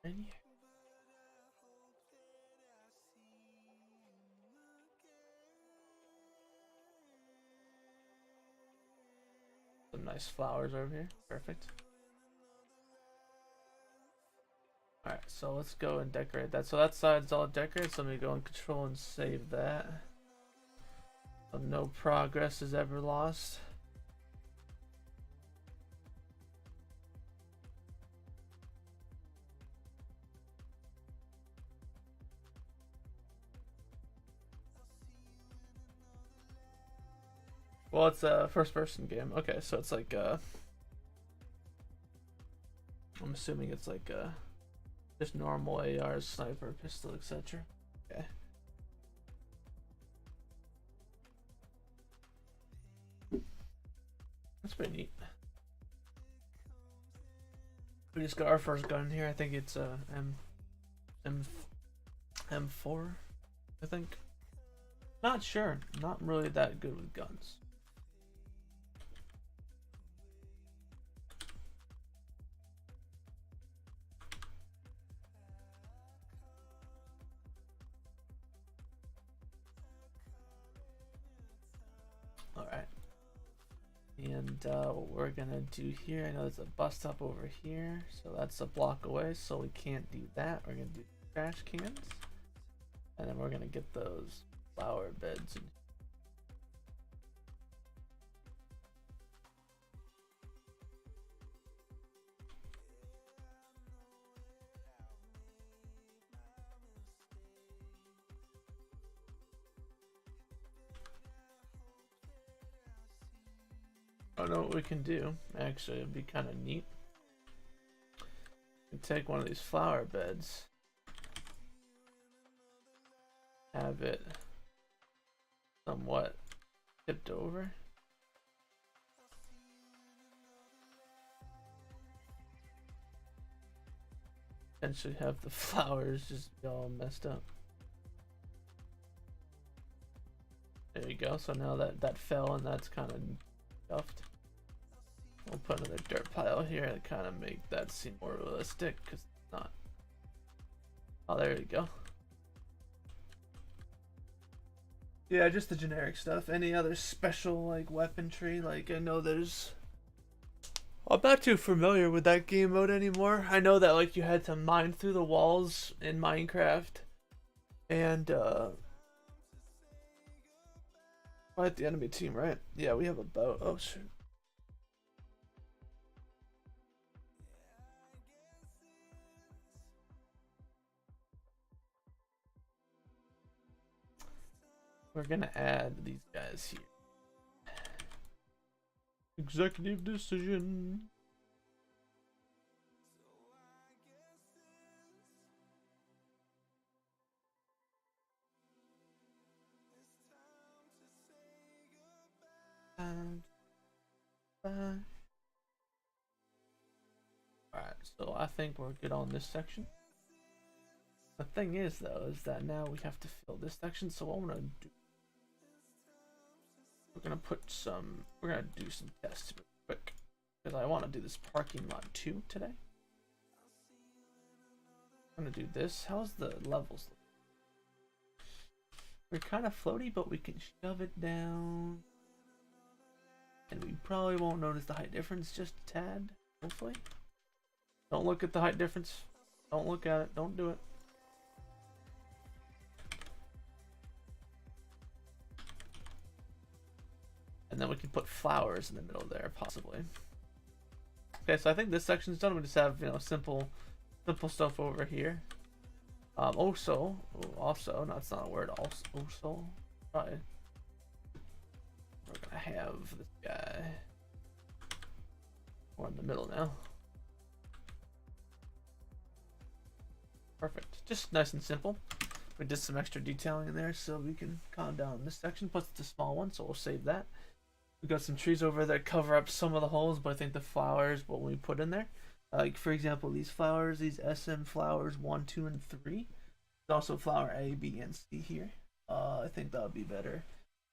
Any? Some nice flowers over here. Perfect. Alright, so let's go and decorate that. So that side's all decorated, so let me go and control and save that. So no progress is ever lost. Well, it's a first-person game. Okay, so it's like I'm assuming it's like just normal AR, sniper, pistol, etc. Okay. That's pretty neat. We just got our first gun here. I think it's M4. I think. Not sure. Not really that good with guns. And what we're gonna do here, I know there's a bus stop over here, so that's a block away, so we can't do that. We're gonna do trash cans, and then we're gonna get those flower beds. I don't know what we can do. Actually, it'd be kind of neat. We take one of these flower beds, have it somewhat tipped over. Potentially have the flowers just be all messed up. There you go. So now that fell, and that's kind of scuffed. We'll put another dirt pile here to kind of make that seem more realistic, because it's not. Oh, there you go. Yeah, just the generic stuff. Any other special like weaponry? Like, I know there's. I'm not too familiar with that game mode anymore. I know that like you had to mine through the walls in Minecraft, and fight the enemy team, right? Yeah, we have a boat. Oh shoot. We're gonna add these guys here. Executive decision. Alright, so I think we're good on this section. The thing is, though, is that now we have to fill this section. So what I'm gonna do, we're gonna do some tests real quick, because I want to do this parking lot too today. I'm gonna do this. How's the levels look? We're kind of floaty, but we can shove it down, and we probably won't notice the height difference, just a tad, hopefully. Don't look at the height difference. Don't look at it. Don't do it. And then we can put flowers in the middle there, possibly. Okay, so I think this section's done. We just have, simple stuff over here. Also, no, that's not a word. Also, right. We're gonna have this guy. We're in the middle now. Perfect. Just nice and simple. We did some extra detailing in there so we can calm down this section. Plus, it's a small one, so we'll save that. We got some trees over there that cover up some of the holes, but I think the flowers, what we put in there, like for example, these flowers, these SM flowers 1, 2, and 3. There's also flower A, B, and C here. I think that would be better.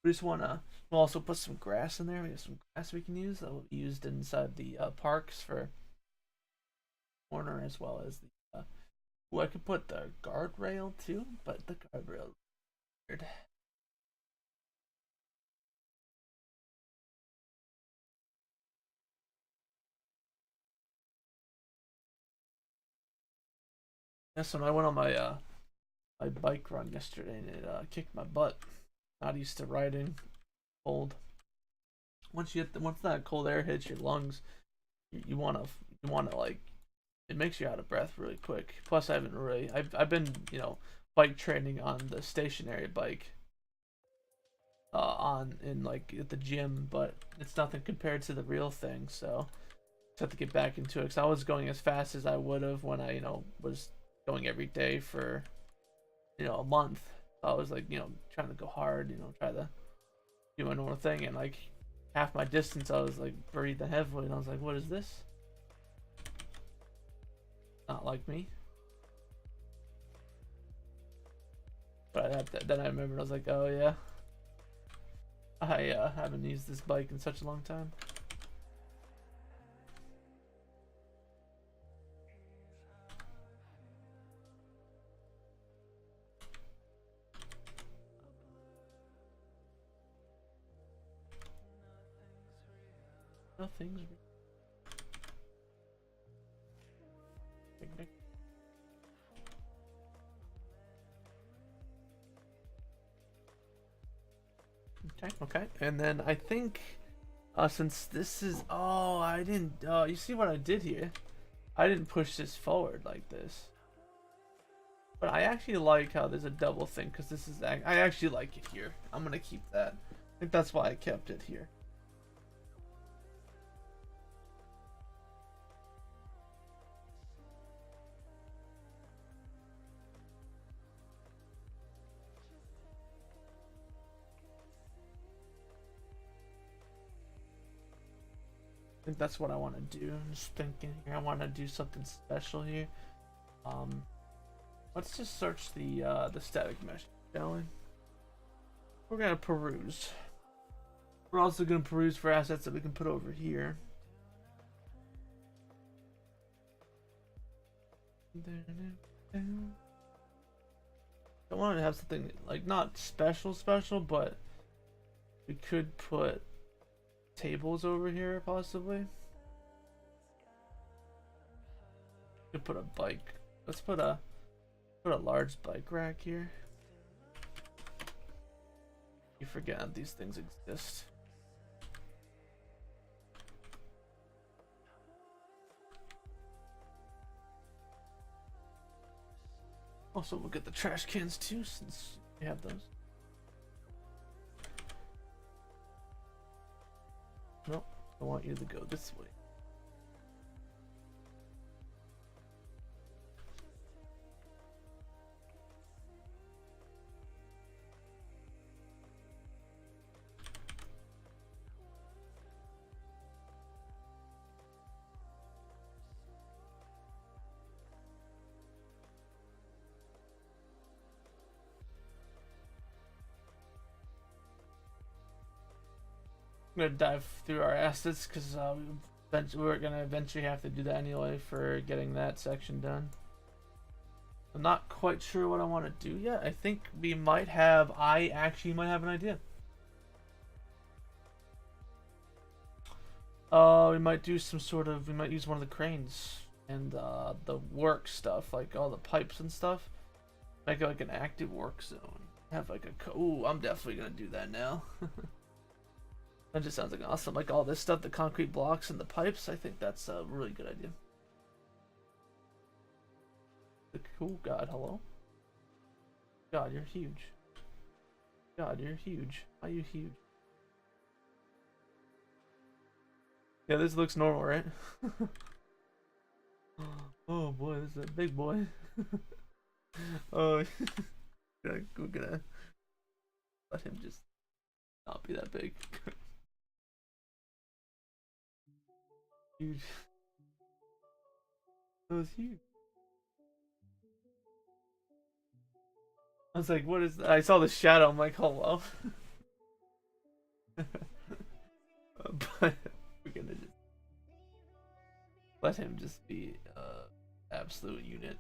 We just wanna. We'll also put some grass in there. We have some grass we can use that will be used inside the parks for corner, as well as the. Ooh, I could put the guardrail too, but the guardrail is weird. Yes, when I went on my my bike run yesterday, and it kicked my butt. Not used to riding cold. Once that cold air hits your lungs, you wanna like, it makes you out of breath really quick. Plus, I've been bike training on the stationary bike at the gym, but it's nothing compared to the real thing. So just have to get back into it, because I was going as fast as I would have when I was going every day for a month. I was like trying to go hard, try to do my normal thing, and like half my distance I was like breathing heavily, and I was like, what is this? Not like me. But then I remembered, I was like, oh yeah, I haven't used this bike in such a long time. Nothing's picnic. Okay. And then I think since this is I didn't you see what I did here? I didn't push this forward like this. But I actually like how there's a double thing because this is I actually like it here. I'm gonna keep that. I think that's why I kept it here. I think that's what I want to do. I'm just thinking here. I want to do something special here. Let's just search the static mesh, shall we? We're gonna peruse. We're also gonna peruse for assets that we can put over here. I wanted to have something like not special, but we could put tables over here possibly. Could put a bike. Let's put a large bike rack here. You forget that these things exist. Also, we'll get the trash cans too, since we have those. Nope, I want you to go this way. I'm gonna dive through our assets because we're gonna eventually have to do that anyway for getting that section done. I'm not quite sure what I want to do yet. I think we might have. I actually might have an idea. We might do some sort of. We might use one of the cranes and the work stuff, like all the pipes and stuff. Make it like an active work zone. Have like a. Ooh, I'm definitely gonna do that now. That just sounds like awesome. Like all this stuff, the concrete blocks and the pipes. I think that's a really good idea. Oh God, hello. God, you're huge. God, you're huge. Why are you huge? Yeah, this looks normal, right? Oh boy, this is a big boy. Oh, we're gonna let him just not be that big. Huge. That was huge. I was like, what is that? I saw the shadow. I'm like, hello. But we're gonna just let him just be absolute unit.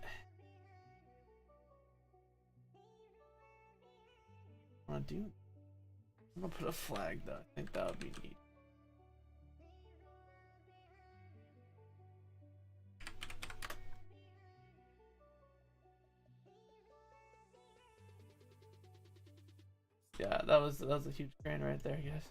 I'm gonna put a flag though. I think that would be neat. Yeah, that was a huge crane right there, guys.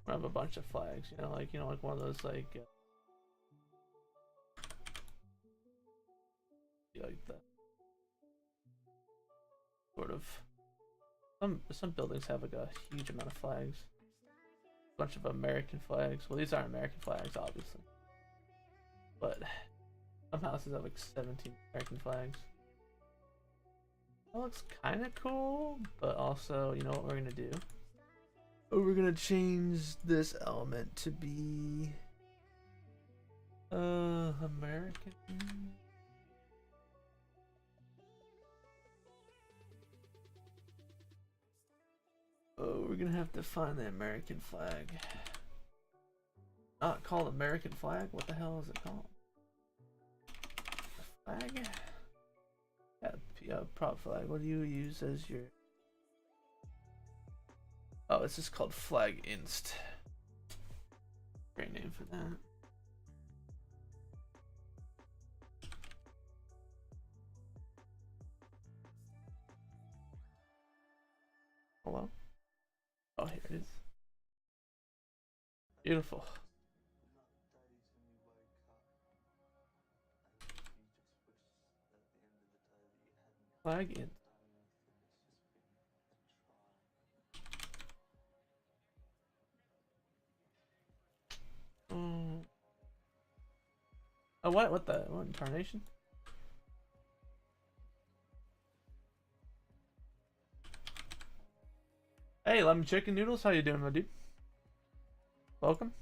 I have a bunch of flags, like one of those like that sort of. Some buildings have like a huge amount of flags. A bunch of American flags. Well, these aren't American flags, obviously, but some houses have like 17 American flags. That looks kind of cool, but also, you know what we're gonna do? We're gonna change this element to be American. gonna have to find the American flag. Not called American flag? What the hell is it called? Flag? Yeah, prop flag. What do you use as your... Oh, it's just called flag inst. Great name for that. Hello? Oh, here it is. Beautiful. Flag in. Oh, what? What the? What incarnation? Hey, lemon chicken noodles, how you doing, my dude? Welcome.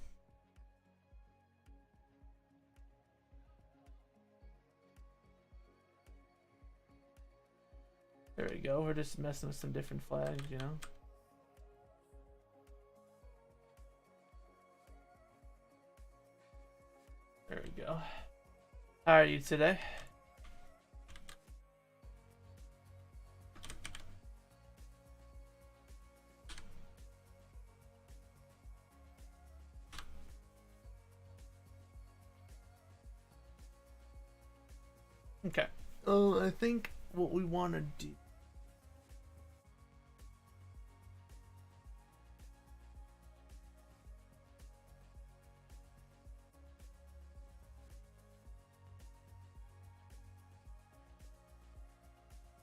There we go. We're just messing with some different flags, you know. There we go. How are you today? Okay. Oh, I think what we want to do.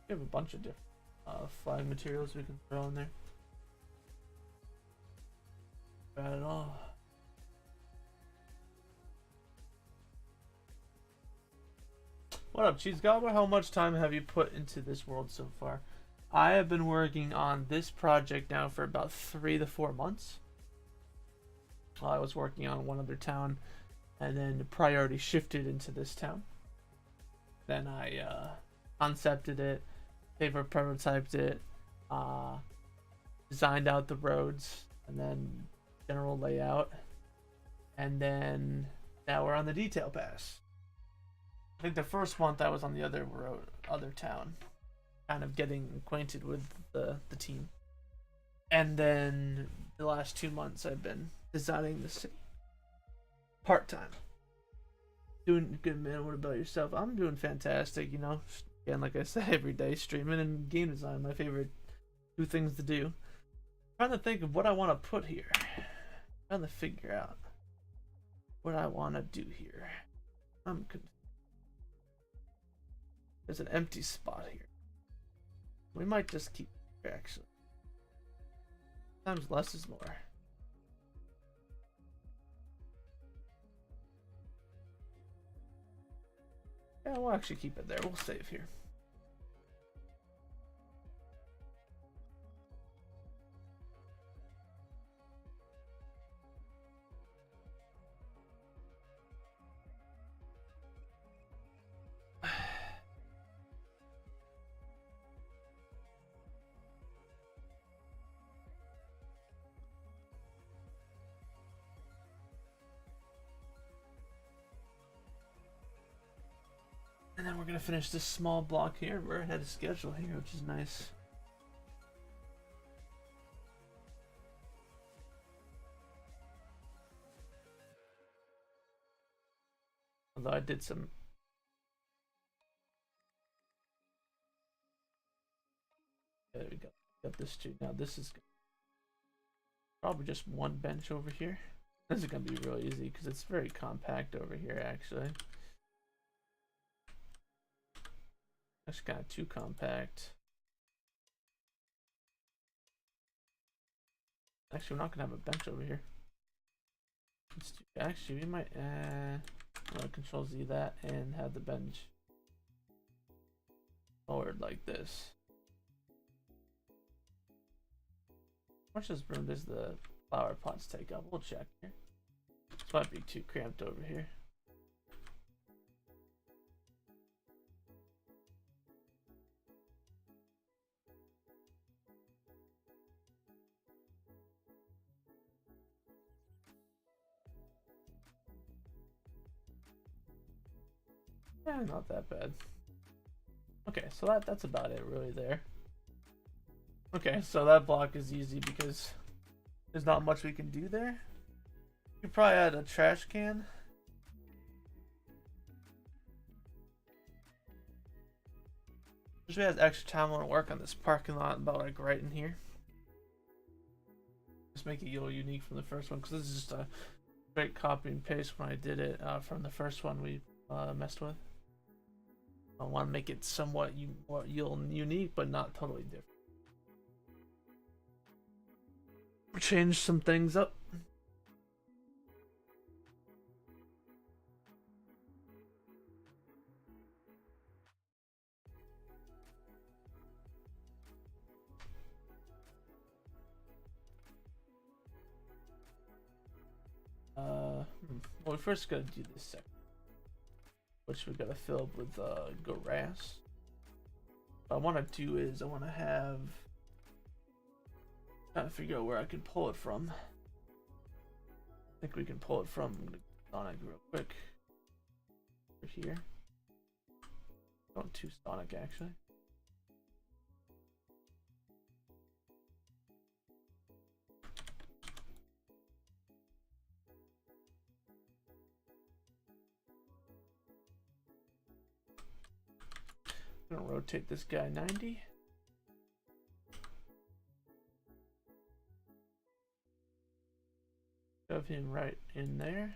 We have a bunch of different flag materials we can throw in there. Bad at all. What up, Cheese Gobbler? How much time have you put into this world so far? I have been working on this project now for about 3 to 4 months. I was working on one other town, and then the priority shifted into this town. Then I concepted it, paper prototyped it, designed out the roads, and then general layout, and then now we're on the detail pass. I think the first month I was on the other road, other town, kind of getting acquainted with the team, and then the last 2 months I've been designing the city part time. Doing good, man. What about yourself? I'm doing fantastic. You know, again, like I said, every day streaming and game design, my favorite 2 things to do. I'm trying to think of what I want to put here. I'm trying to figure out what I want to do here. There's an empty spot here. We might just keep it here, actually. Sometimes less is more. Yeah, we'll actually keep it there. We'll save here. And then we're gonna finish this small block here. We're ahead of schedule here, which is nice. Although I did some... There we go. Got this too. Now this is probably just one bench over here. This is gonna be real easy because it's very compact over here, actually. That's kind of too compact. Actually, we're not gonna have a bench over here. Actually, we might Control Z that and have the bench forward like this. How much room does the flower pots take up? We'll check here. This might be too cramped over here. Yeah, not that bad. Okay, so that's about it really there. Okay, so that block is easy because there's not much we can do there. You could probably add a trash can. Just we have extra time, I want to work on this parking lot about like right in here. Just make it a little unique from the first one, because this is just a straight copy and paste when I did it from the first one we messed with. I want to make it somewhat unique, but not totally different. Change some things up. Well, we first gotta do this section, which we gotta fill up with grass. What I want to do is I want to have trying to figure out where I can pull it from. I think we can pull it from Sonic real quick. Over here. Going to Sonic actually. I'm gonna rotate this guy 90. Shove him right in there.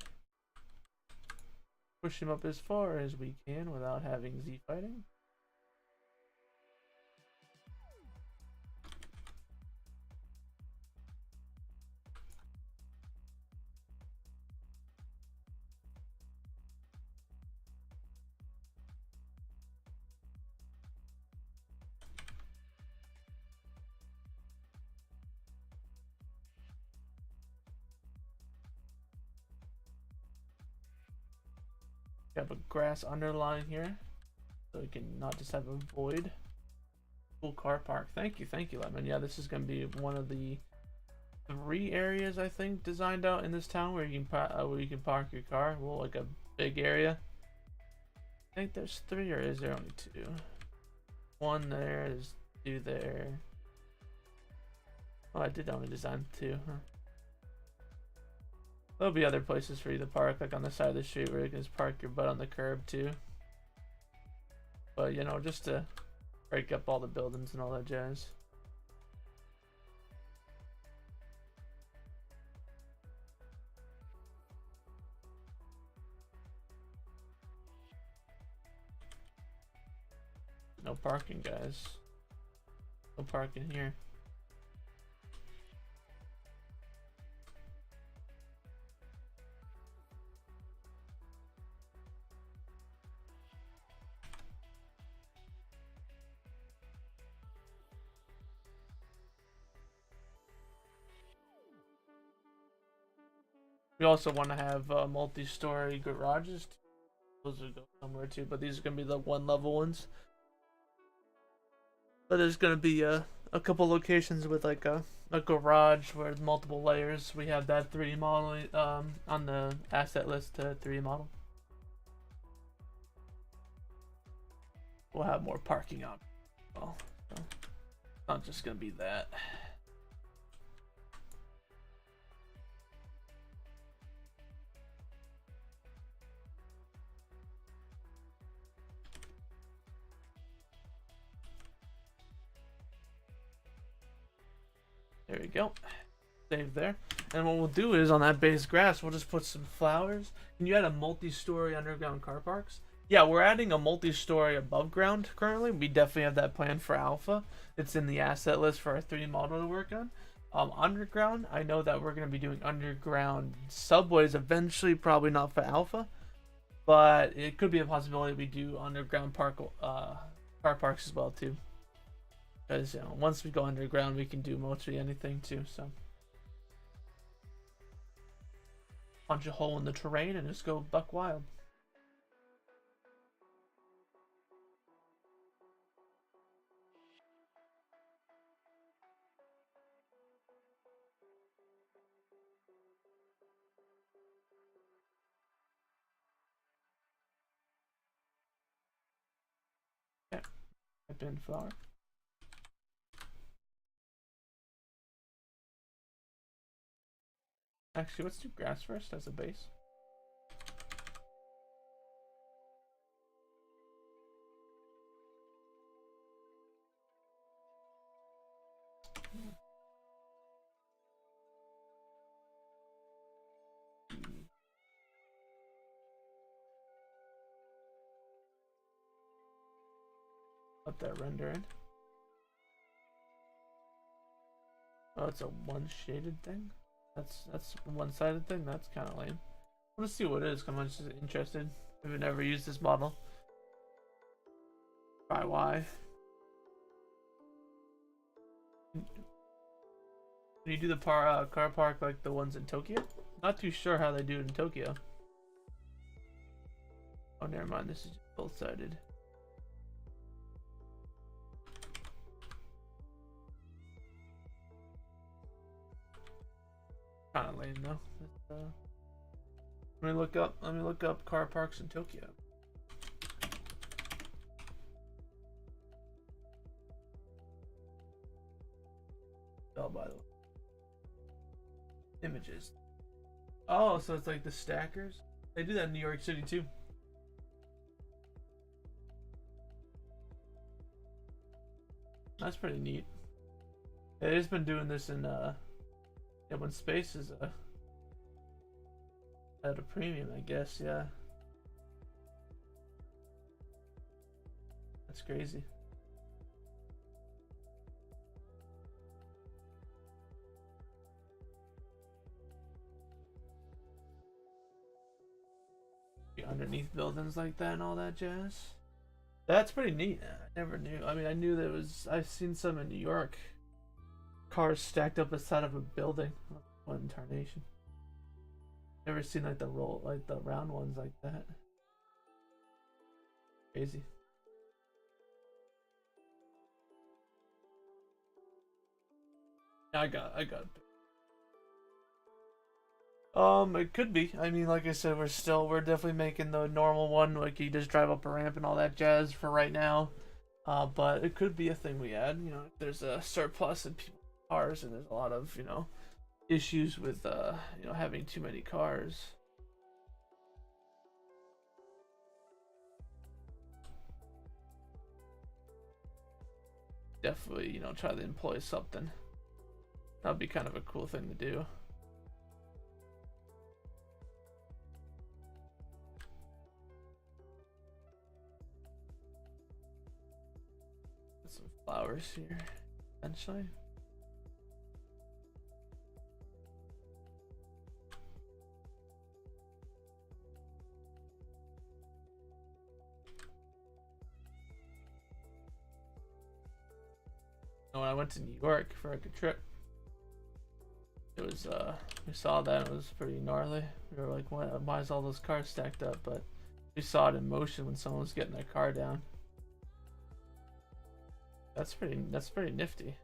Push him up as far as we can without having Z fighting. We have a grass underline here, so we can not just have a void. Cool car park. Thank you, Lemon. Yeah, this is gonna be one of the 3 areas I think designed out in this town where you can park your car. Well, like a big area. I think there's 3, or is there only 2? 1 there, there's 2 there. Oh, I did only design 2. Huh. There'll be other places for you to park, like on the side of the street where you can just park your butt on the curb too. But you know, just to break up all the buildings and all that jazz. No parking, guys. No parking here. We also want to have multi-story garages. Those will go somewhere too, but these are going to be the 1-level ones. But there's going to be a couple locations with like a garage where multiple layers. We have that 3D model on the asset list to 3D model. We'll have more parking on. Well, so it's not just going to be that. There we go. Save there. And what we'll do is on that base grass, we'll just put some flowers. Can you add a multi-story underground car parks? Yeah, we're adding a multi-story above ground currently. We definitely have that planned for alpha. It's in the asset list for our 3D model to work on. Underground, I know that we're going to be doing underground subways eventually, probably not for alpha. But it could be a possibility we do underground car parks as well too. Because you know, once we go underground, we can do mostly anything too. So punch a hole in the terrain and just go buck wild. type in flower. Actually, let's do grass first as a base. Let that render in. Oh, it's a one shaded thing. That's a one-sided thing. That's kind of lame. Let's see what it is. I'm just interested. I've never used this model. Try why. Can you do the car park like the ones in Tokyo? Not too sure how they do it in Tokyo. Oh, never mind. This is just both-sided. Kind of lame though. Let me look up car parks in Tokyo. Oh, by the way. Images. Oh, so it's like the stackers? They do that in New York City too. That's pretty neat. Yeah, they've been doing this in yeah, when space is at a premium, I guess. Yeah, that's crazy. Underneath buildings like that and all that jazz. That's pretty neat. I never knew. I mean, I knew there was. I've seen some in New York. Cars stacked up inside of a building. What incarnation? Never seen like the round ones like that. Crazy. I got it. It could be. I mean, like I said, we're definitely making the normal one, like you just drive up a ramp and all that jazz for right now. But it could be a thing we add. You know, if there's a surplus in people's cars and there's a lot of, you know, issues with you know, having too many cars. Definitely, you know, try to employ something. That'd be kind of a cool thing to do. Some flowers here, essentially. When I went to New York for like a trip, it was we saw that it was pretty gnarly. We were like, why is all those cars stacked up? But we saw it in motion when someone was getting their car down. That's pretty nifty.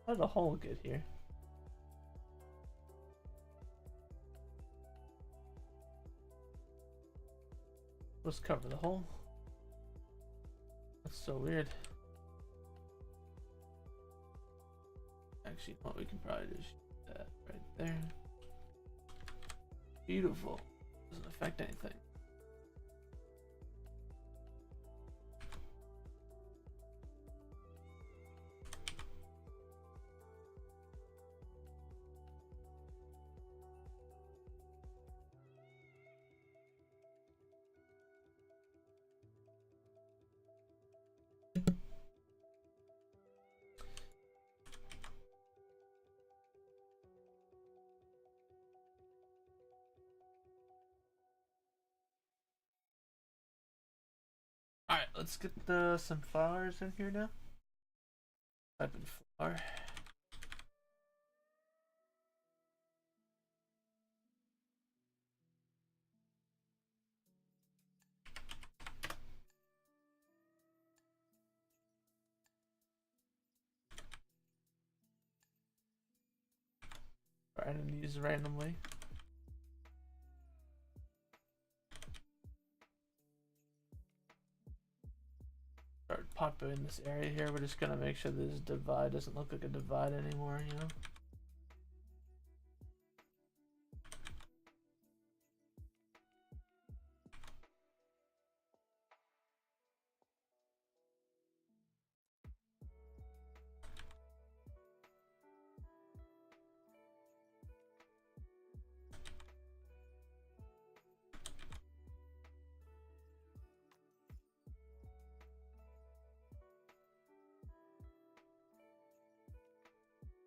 How did the hole get here? Let's cover the hole. That's so weird. Actually, what we can probably just shoot that right there. Beautiful. Doesn't affect anything. Alright, let's get some flowers in here now. Type in flower. Random these randomly. drop in this area here. We're just gonna make sure this divide doesn't look like a divide anymore, you know?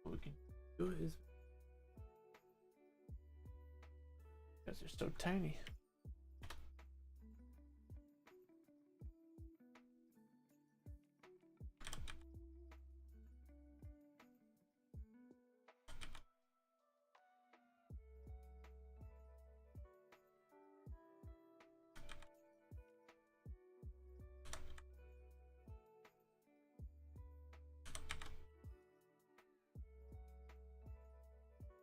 What we can do is, because they're so tiny.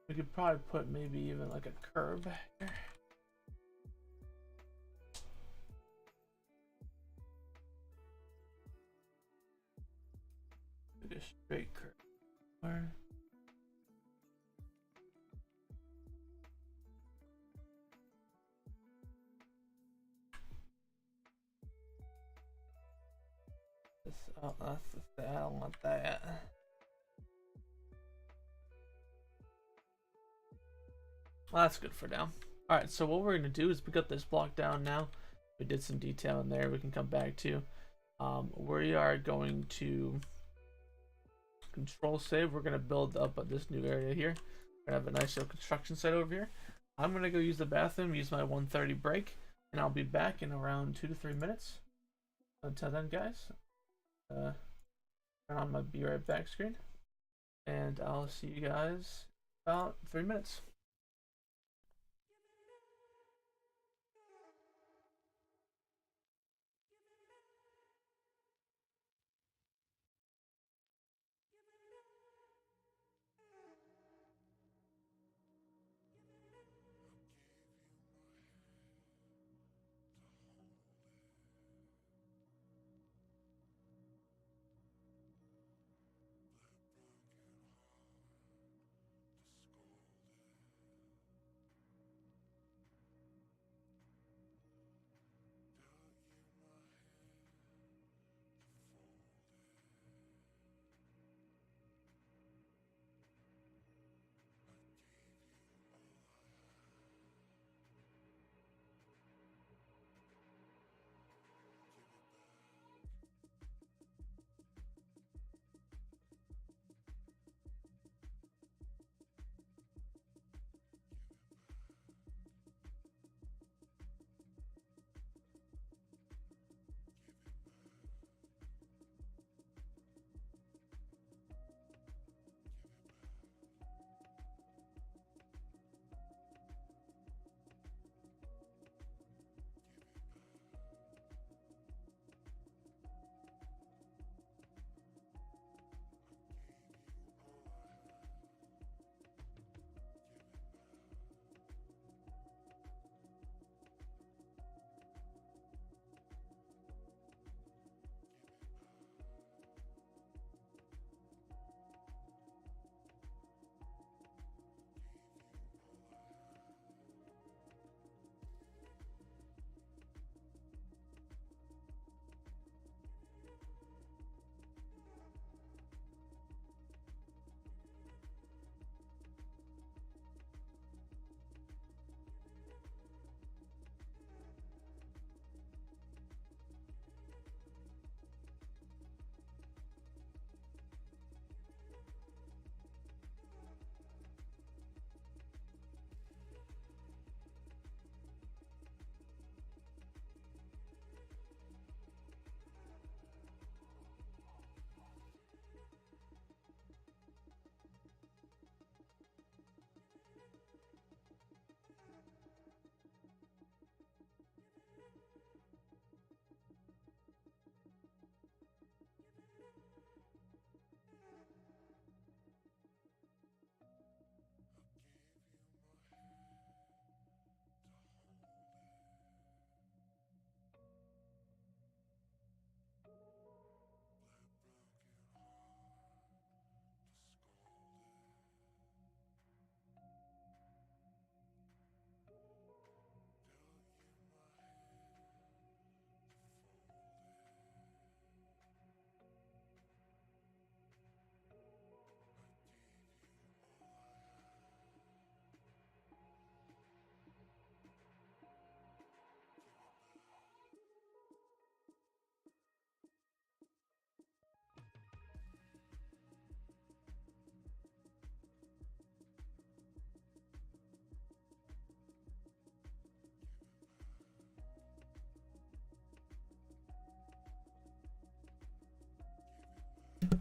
We could probably put maybe even like a curb here. Like a straight curve. Or this, oh, that's the thing. I don't want that. Well, that's good for now. Alright, so what we're going to do is we got this block down now. We did some detail in there we can come back to. We are going to control save. We're going to build up this new area here. We're going to have a nice little construction site over here. I'm going to go use the bathroom, use my 1:30 break, and I'll be back in around 2 to 3 minutes. Until then, guys, turn on my be right back screen, and I'll see you guys about 3 minutes.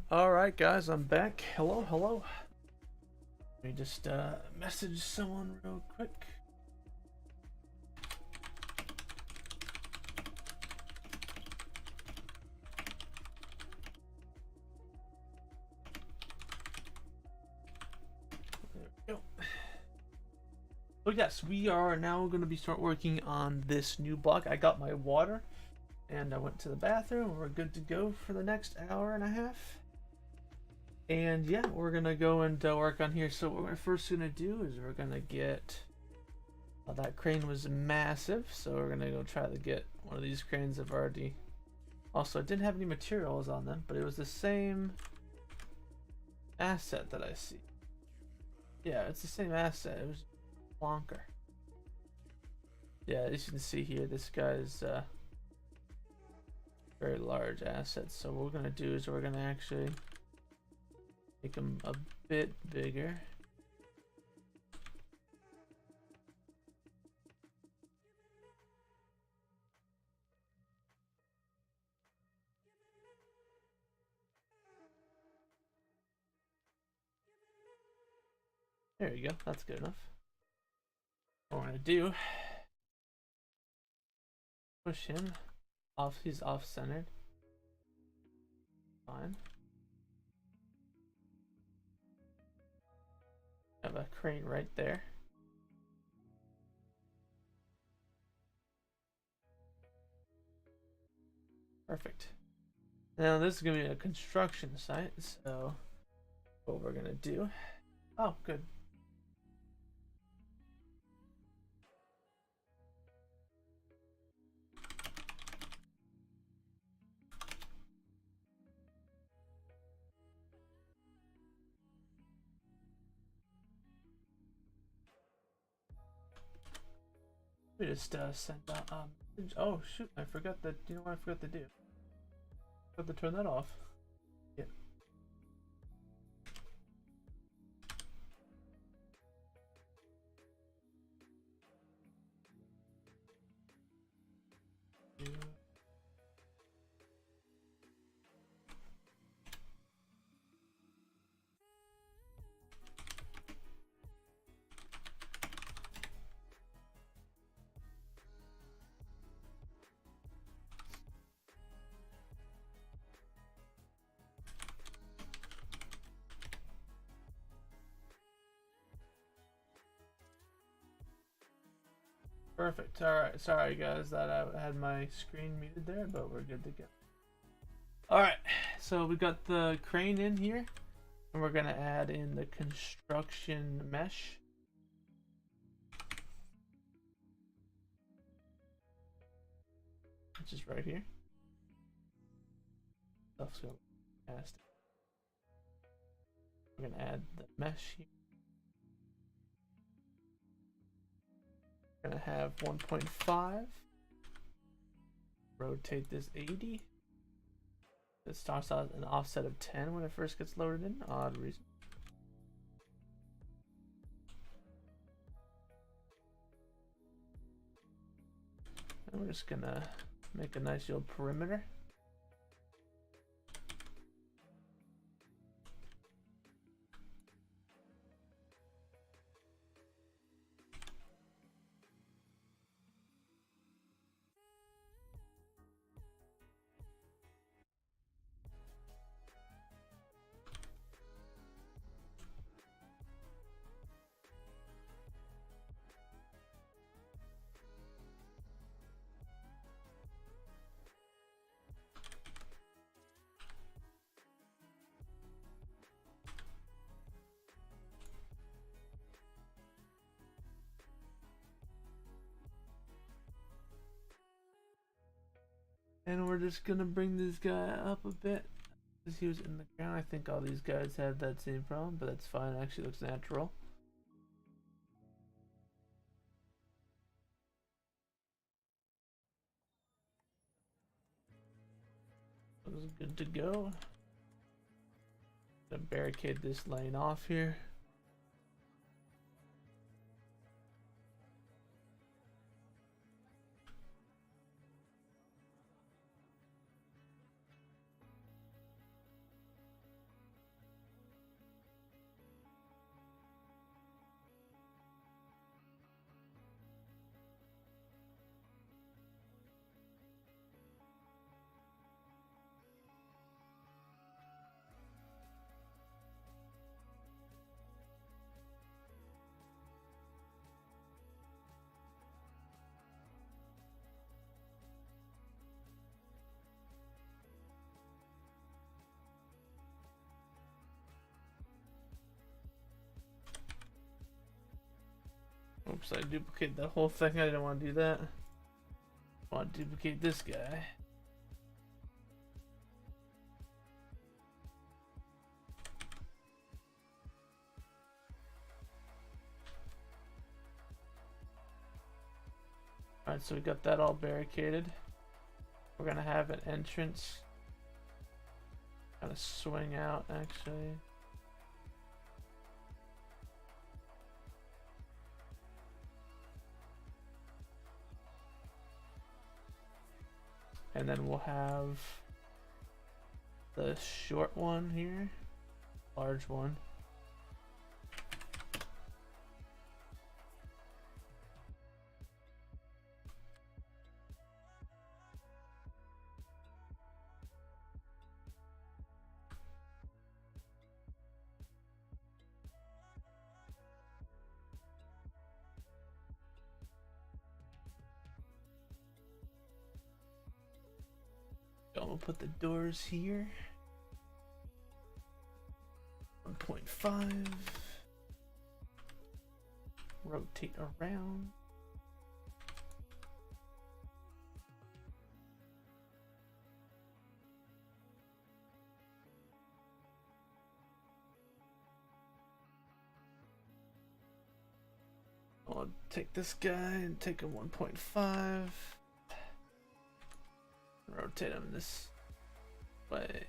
Alright guys, I'm back. Hello. Let me just message someone real quick. There we go. So yes, we are now going to be start working on this new block. I got my water and I went to the bathroom. We're good to go for the next hour and a half. And yeah, we're gonna go and work on here. So what we're first gonna do is we're gonna get that crane was massive, so we're gonna go try to get one of these cranes. I've already also, it didn't have any materials on them, but it was the same asset that I see. Yeah, it's the same asset. It was Plonker. Yeah, as you can see here, this guy's very large asset. So what we're gonna do is we're gonna actually make them a bit bigger. There you go, that's good enough. What we're gonna do, push him off, he's off-centered. Fine. Have a crane right there. Perfect. Now this is gonna be a construction site, so what we're gonna do. Oh, good. We just sent out oh shoot, I forgot that. You know what I forgot to do? I forgot to turn that off. Yeah. Perfect. Alright, sorry guys that I had my screen muted there, but we're good to go. Alright, so we got the crane in here, and we're gonna add in the construction mesh. Which is right here. Stuff's going past it. We're gonna add the mesh here. Gonna have 1.5. Rotate this 80. It starts out an offset of 10 when it first gets loaded in. Odd reason. And we're just gonna make a nice little perimeter. And we're just gonna bring this guy up a bit. Because he was in the ground. I think all these guys had that same problem, but that's fine. It actually looks natural. Looks good to go. Gonna barricade this lane off here. Oops, I duplicated the whole thing. I didn't want to do that. I want to duplicate this guy. Alright, so we got that all barricaded. We're gonna have an entrance. Kind of swing out, actually. And then we'll have the short one here, large one. I'm gonna put the doors here. 1.5. Rotate around. I'll take this guy and take a 1.5. Rotate him this way.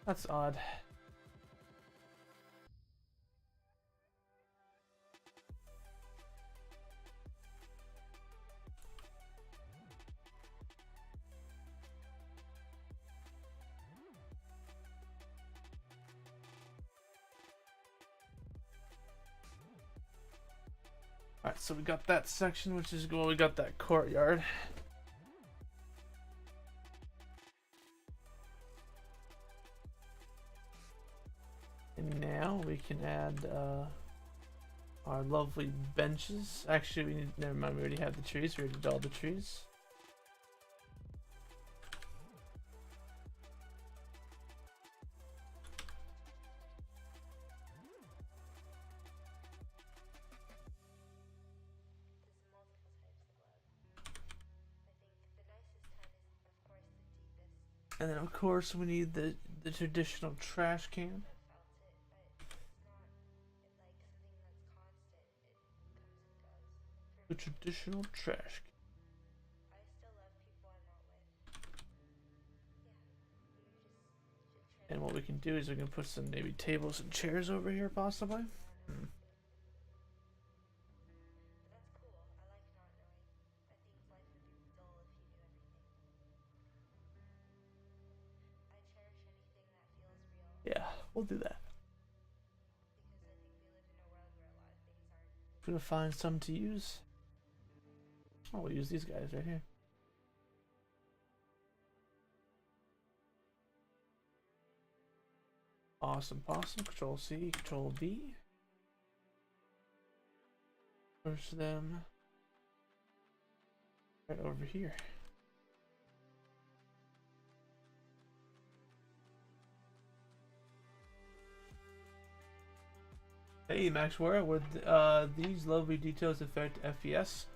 That's odd. Alright, so we got that section, which is well, we got that courtyard. And now we can add our lovely benches. Actually, we need, never mind, we already have the trees. We already did all the trees. And then of course we need the traditional trash can. The traditional trash can. And what we can do is we can put some maybe tables and chairs over here possibly. Yeah, we'll do that. Gonna find some to use. Oh, we'll use these guys right here. Awesome possum. Control C, Control V. Push them right over here. Hey Max, where would these lovely details affect FPS?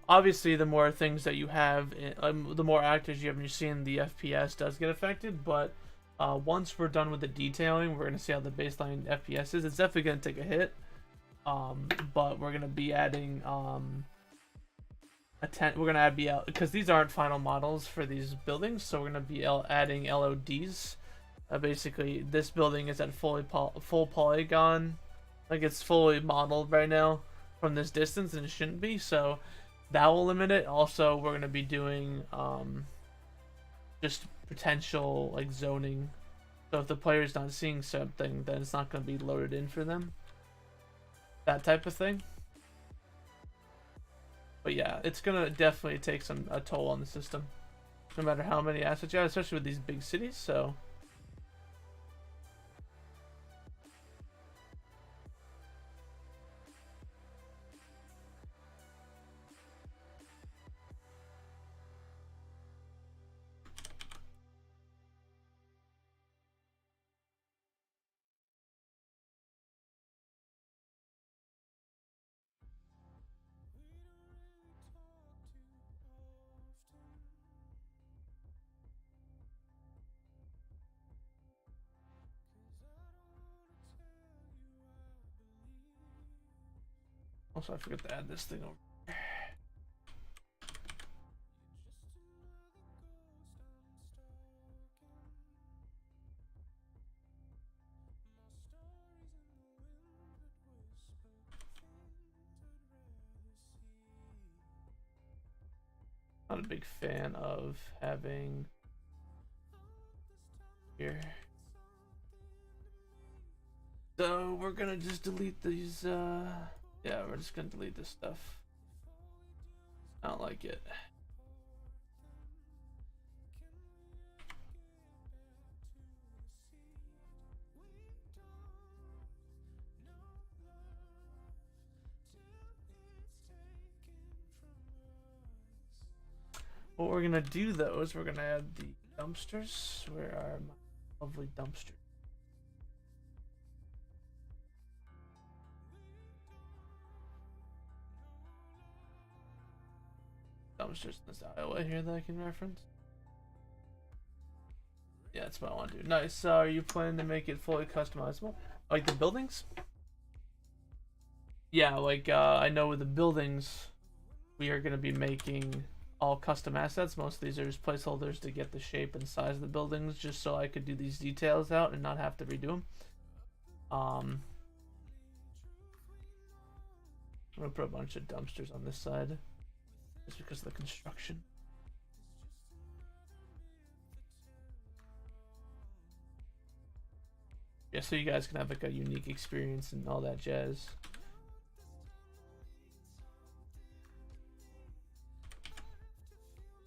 Obviously, the more things that you have, the more actors you have in your scene, the FPS does get affected. But once we're done with the detailing, we're gonna see how the baseline FPS is. It's definitely gonna take a hit, but we're gonna be adding we're gonna add because these aren't final models for these buildings, so we're gonna be adding LODs. Basically, this building is at full polygon, like it's fully modeled right now from this distance, and it shouldn't be, so that will limit it. Also, we're going to be doing just potential like zoning, so if the player's not seeing something, then it's not going to be loaded in for them, that type of thing. But yeah, it's going to definitely take a toll on the system, no matter how many assets you have, especially with these big cities. So also, I forgot to add this thing over. Not a big fan of having here. So we're gonna just delete these, yeah, we're just gonna delete this stuff. I don't like it. What we're gonna do though is we're gonna add the dumpsters. Where are my lovely dumpsters? Dumpsters in this aisleway here that I can reference. Yeah, that's what I want to do. Nice. So are you planning to make it fully customizable? Like the buildings? Yeah, like I know with the buildings, we are gonna be making all custom assets. Most of these are just placeholders to get the shape and size of the buildings, just so I could do these details out and not have to redo them. I'm gonna put a bunch of dumpsters on this side, just because of the construction. Yeah, so you guys can have like a unique experience and all that jazz.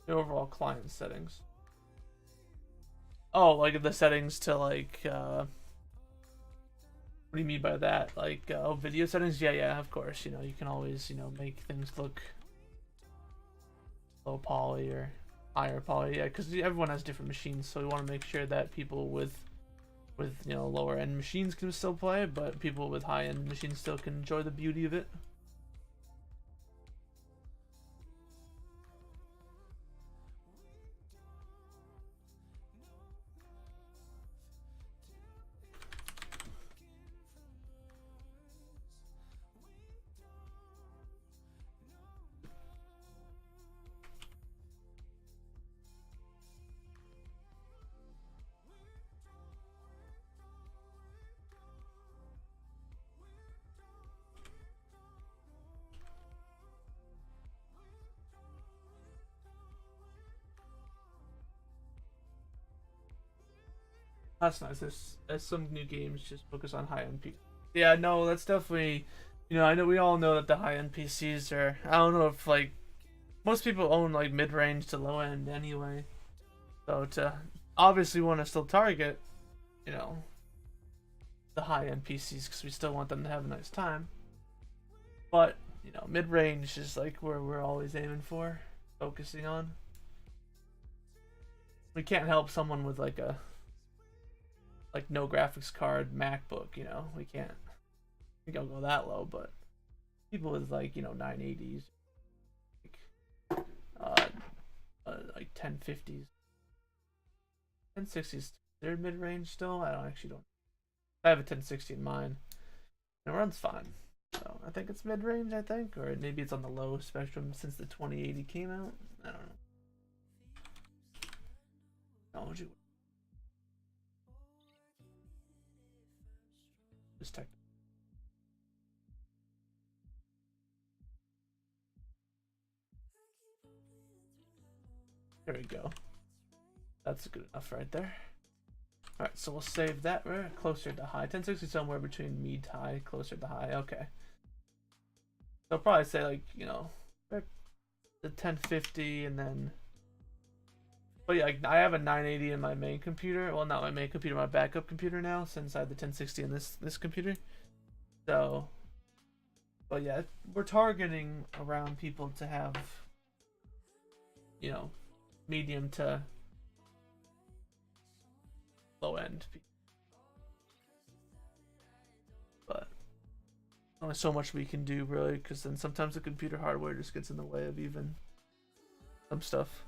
The overall client settings. Oh, like the settings to like, what do you mean by that? Like, oh, video settings? Yeah, of course. You know, you can always, you know, make things look low poly or higher poly. Yeah, because everyone has different machines, so we want to make sure that people with you know, lower end machines can still play, but people with high end machines still can enjoy the beauty of it. That's nice. There's some new games just focus on high end PC. Yeah, no, that's definitely, you know, I know we all know that the high end PCs are. I don't know if like most people own like mid range to low end anyway. So to obviously want to still target, you know, the high end PCs because we still want them to have a nice time. But you know, mid range is like where we're always aiming for, focusing on. We can't help someone with like a no graphics card MacBook, you know, we can't go that low, but people with like, you know, 980s, like 1050s, 1060s, they're mid range still. I don't. I have a 1060 in mine. And it runs fine, so I think it's mid range. I think, or maybe it's on the low spectrum since the 2080 came out. I don't know. Technology. Tech. There we go. That's good enough right there. Alright, so we'll save that. We're closer to high. 1060 somewhere between mid high, closer to high. Okay. So I'll probably say like, you know, the 1050 and then. But yeah, I have a 980 in my main computer. Well, not my main computer, my backup computer now, since I have the 1060 in this computer. So, but yeah, we're targeting around people to have, you know, medium to low end. But only so much we can do really, because then sometimes the computer hardware just gets in the way of even some stuff.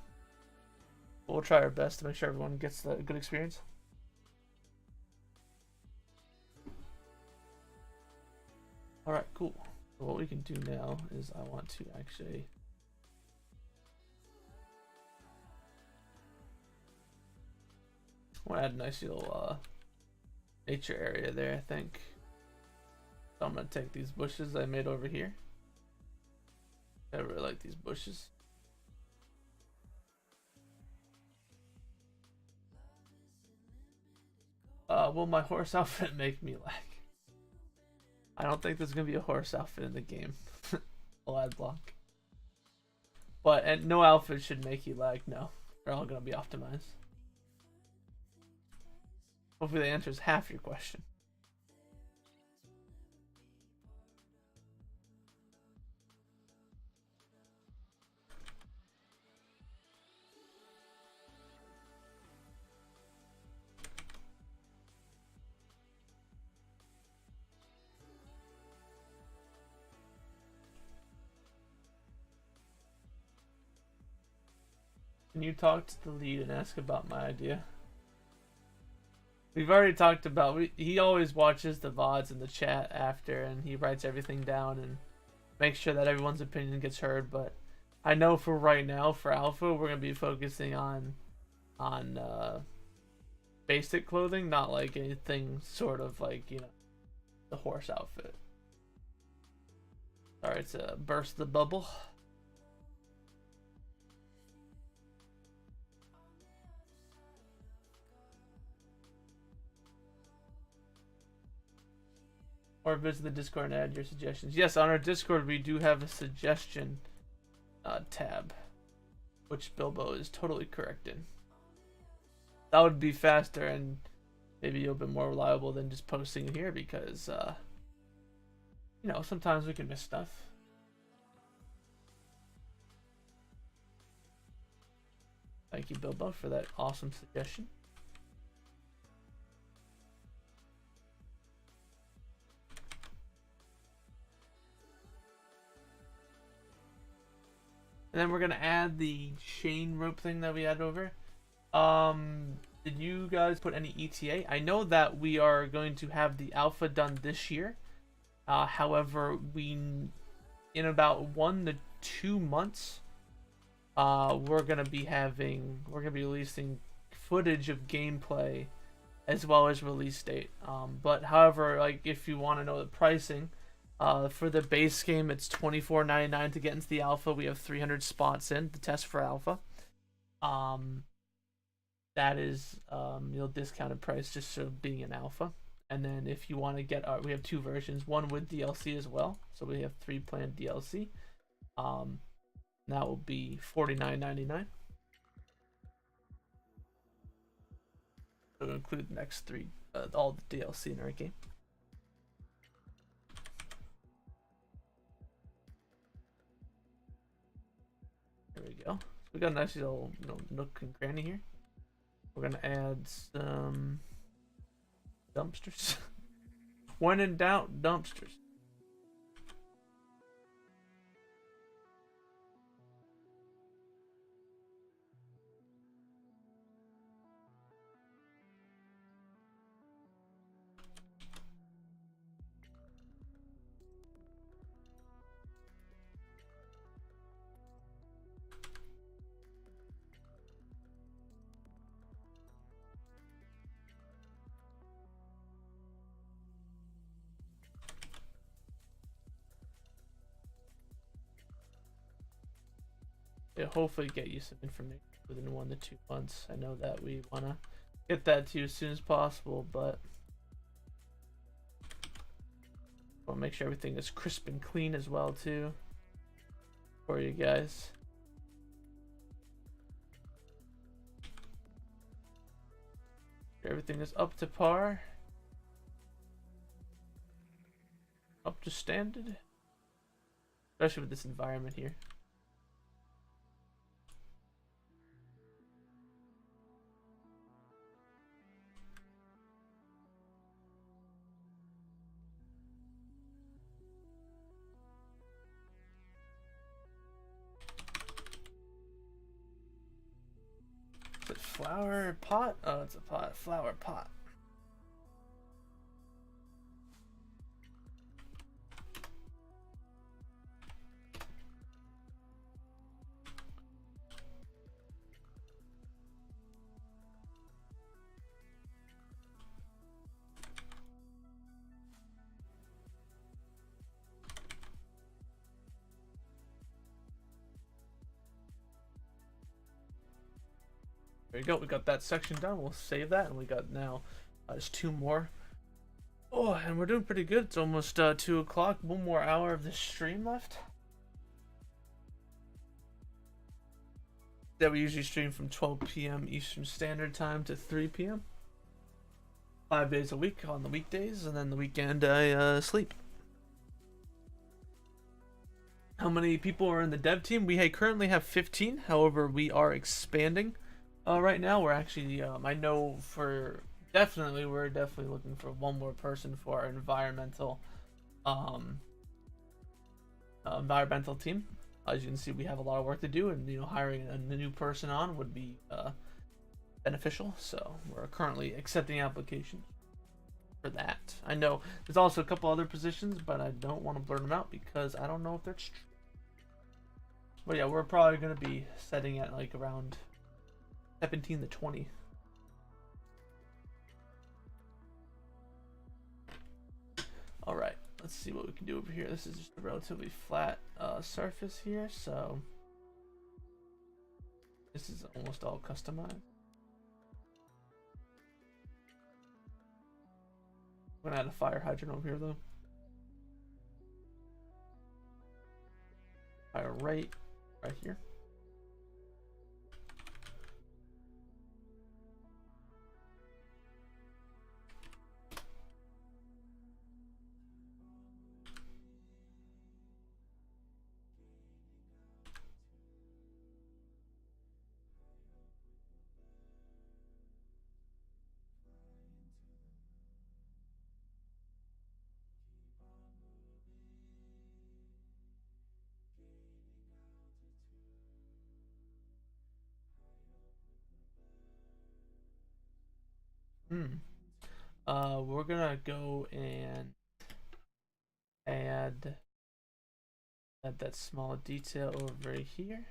We'll try our best to make sure everyone gets a good experience. Alright, cool. So what we can do now is I want to actually add a nice little nature area there, I think. So I'm gonna take these bushes I made over here. I really like these bushes. Will my horse outfit make me lag? I don't think there's gonna be a horse outfit in the game. I'll add block. And no outfit should make you lag, no. They're all gonna be optimized. Hopefully that answers half your question. Can you talk to the lead and ask about my idea? We've already talked about, he always watches the VODs in the chat after and he writes everything down and makes sure that everyone's opinion gets heard, but I know for right now, for alpha, we're gonna be focusing on basic clothing, not like anything sort of like, you know, the horse outfit. Alright, to burst the bubble. Or visit the Discord and add your suggestions. Yes, on our Discord we do have a suggestion tab, which Bilbo is totally correct in. That would be faster and maybe a little bit more reliable than just posting it here, because you know, sometimes we can miss stuff. Thank you, Bilbo, for that awesome suggestion. And then we're gonna add the chain rope thing that we had over. Did you guys put any ETA? I know that we are going to have the alpha done this year. However, in about 1 to 2 months, we're gonna be releasing footage of gameplay as well as release date. But however, like, if you want to know the pricing, for the base game, it's $24.99 to get into the alpha. We have 300 spots in the test for alpha. That is, you know, discounted price just for being an alpha. And then if you want to get we have 2 versions, one with DLC as well. So we have 3 planned DLC. That will be $49.99. So it'll include the next 3, all the DLC in our game. There we go. So we got a nice little, you know, nook and cranny here. We're gonna add some dumpsters. When in doubt, dumpsters. It'll hopefully get you some information within 1 to 2 months. I know that we want to get that to you as soon as possible, but we'll make sure everything is crisp and clean as well too for you guys. Everything is up to par, up to standard, especially with this environment here. Is it flower pot? Oh, it's a pot. Flower pot. There you go. We got that section done. We'll save that, and we got now just 2 more. Oh, and we're doing pretty good. It's almost 2 o'clock. 1 more hour of this stream left. That we usually stream from 12 p.m. Eastern Standard Time to 3 p.m. 5 days a week on the weekdays, and then the weekend I sleep. How many people are in the dev team? We currently have 15. However, we are expanding. Right now, we're actually, I know we're definitely looking for 1 more person for our environmental team. As you can see, we have a lot of work to do, and, you know, hiring a new person on would be beneficial. So we're currently accepting applications for that. I know there's also a couple other positions, but I don't want to blurt them out because I don't know if that's true. But yeah, we're probably gonna be setting at like around 17 to 20. All right, let's see what we can do over here. This is just a relatively flat surface here, so this is almost all customized. I'm gonna add a fire hydrant over here though. Fire right here. We're gonna go and add that small detail over here.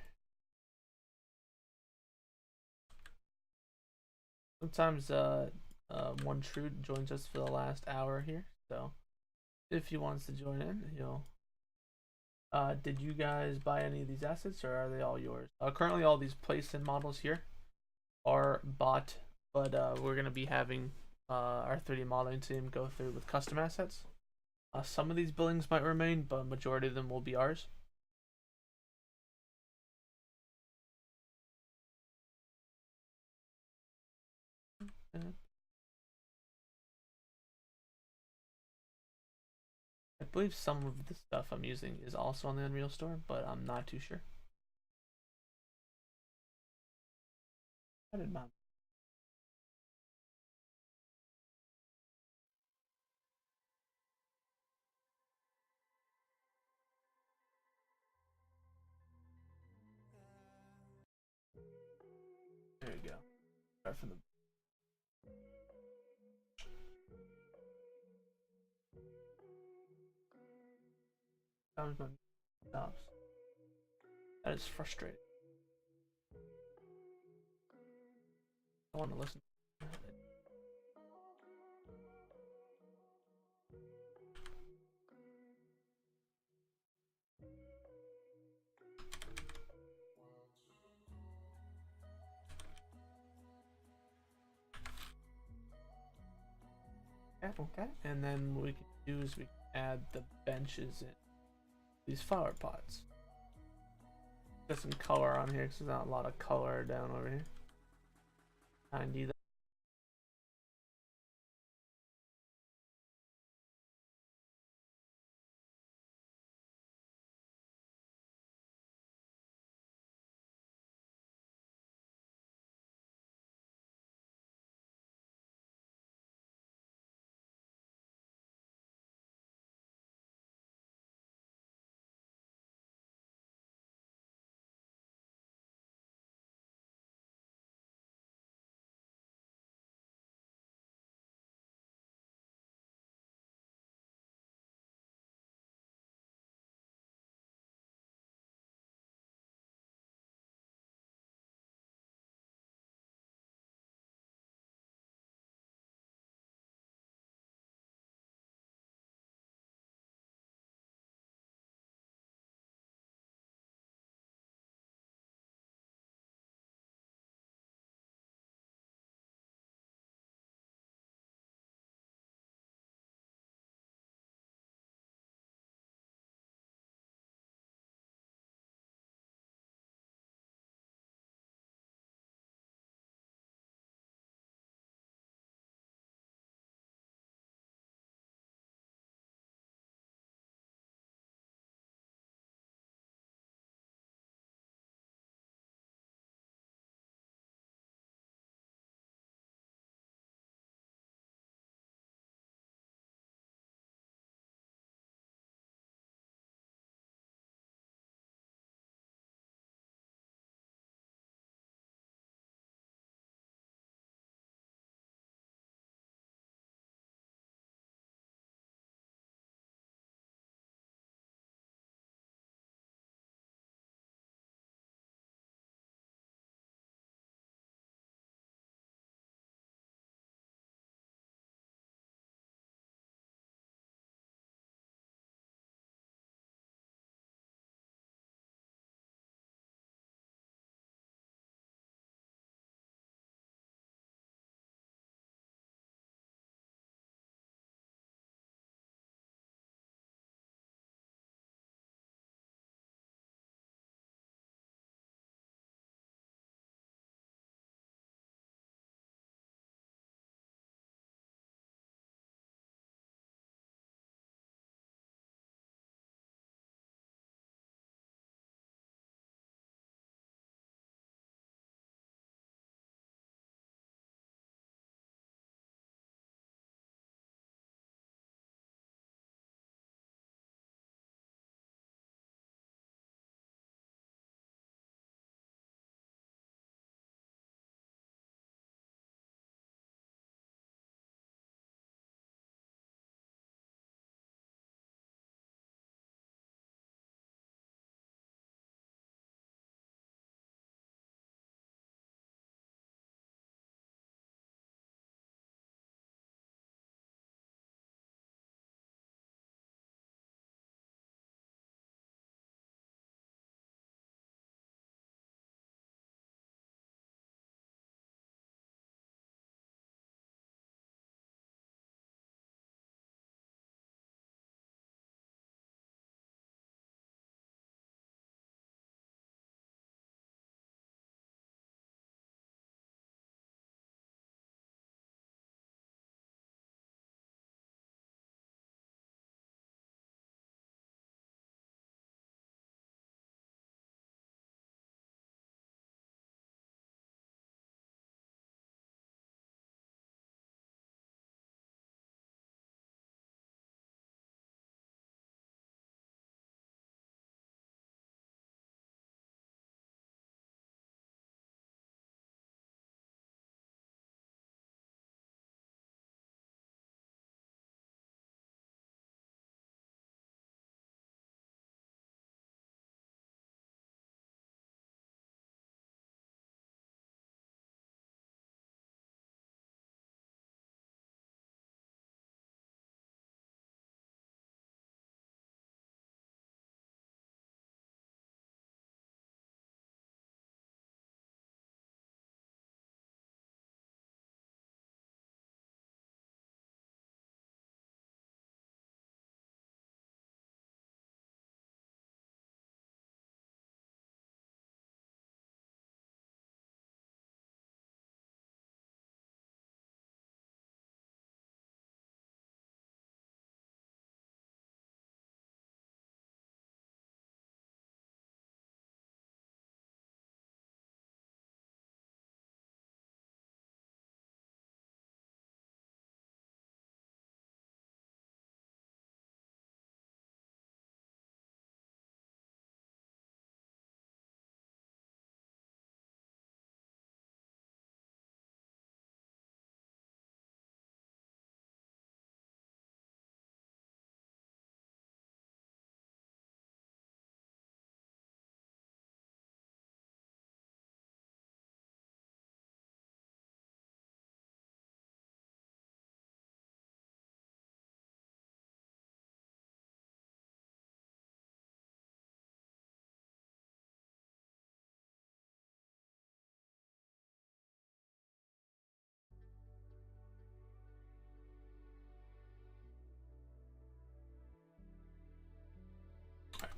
Sometimes one true joins us for the last hour here, so if he wants to join in, he'll. Did you guys buy any of these assets, or are they all yours? Currently, all these place-in models here are bought, but we're gonna be having our 3D modeling team go through with custom assets. Some of these buildings might remain, but majority of them will be ours. I believe some of the stuff I'm using is also on the Unreal Store, but I'm not too sure. I did not. There you go. Start from the stops. That is frustrating. I want to listen. Okay. And then what we can do is we can add the benches in these flower pots. Got some color on here because there's not a lot of color down over here. I need that.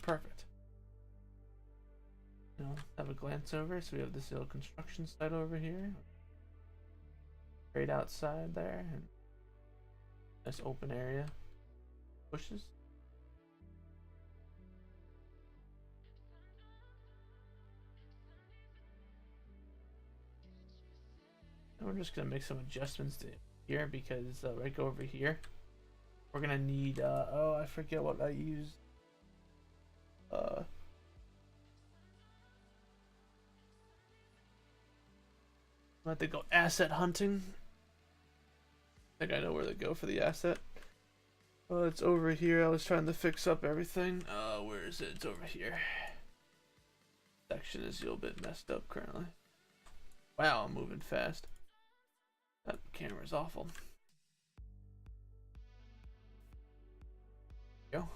perfect. You know, have a glance over. So we have this little construction site over here, right outside there, and nice open area, bushes. And we're just gonna make some adjustments to here because right over here, we're gonna need. Oh, I forget what I used. I have to go asset hunting. I think I know where to go for the asset. Oh, it's over here. I was trying to fix up everything. Where is it? It's over here. Section is a little bit messed up currently. Wow, I'm moving fast. That camera's awful. Go.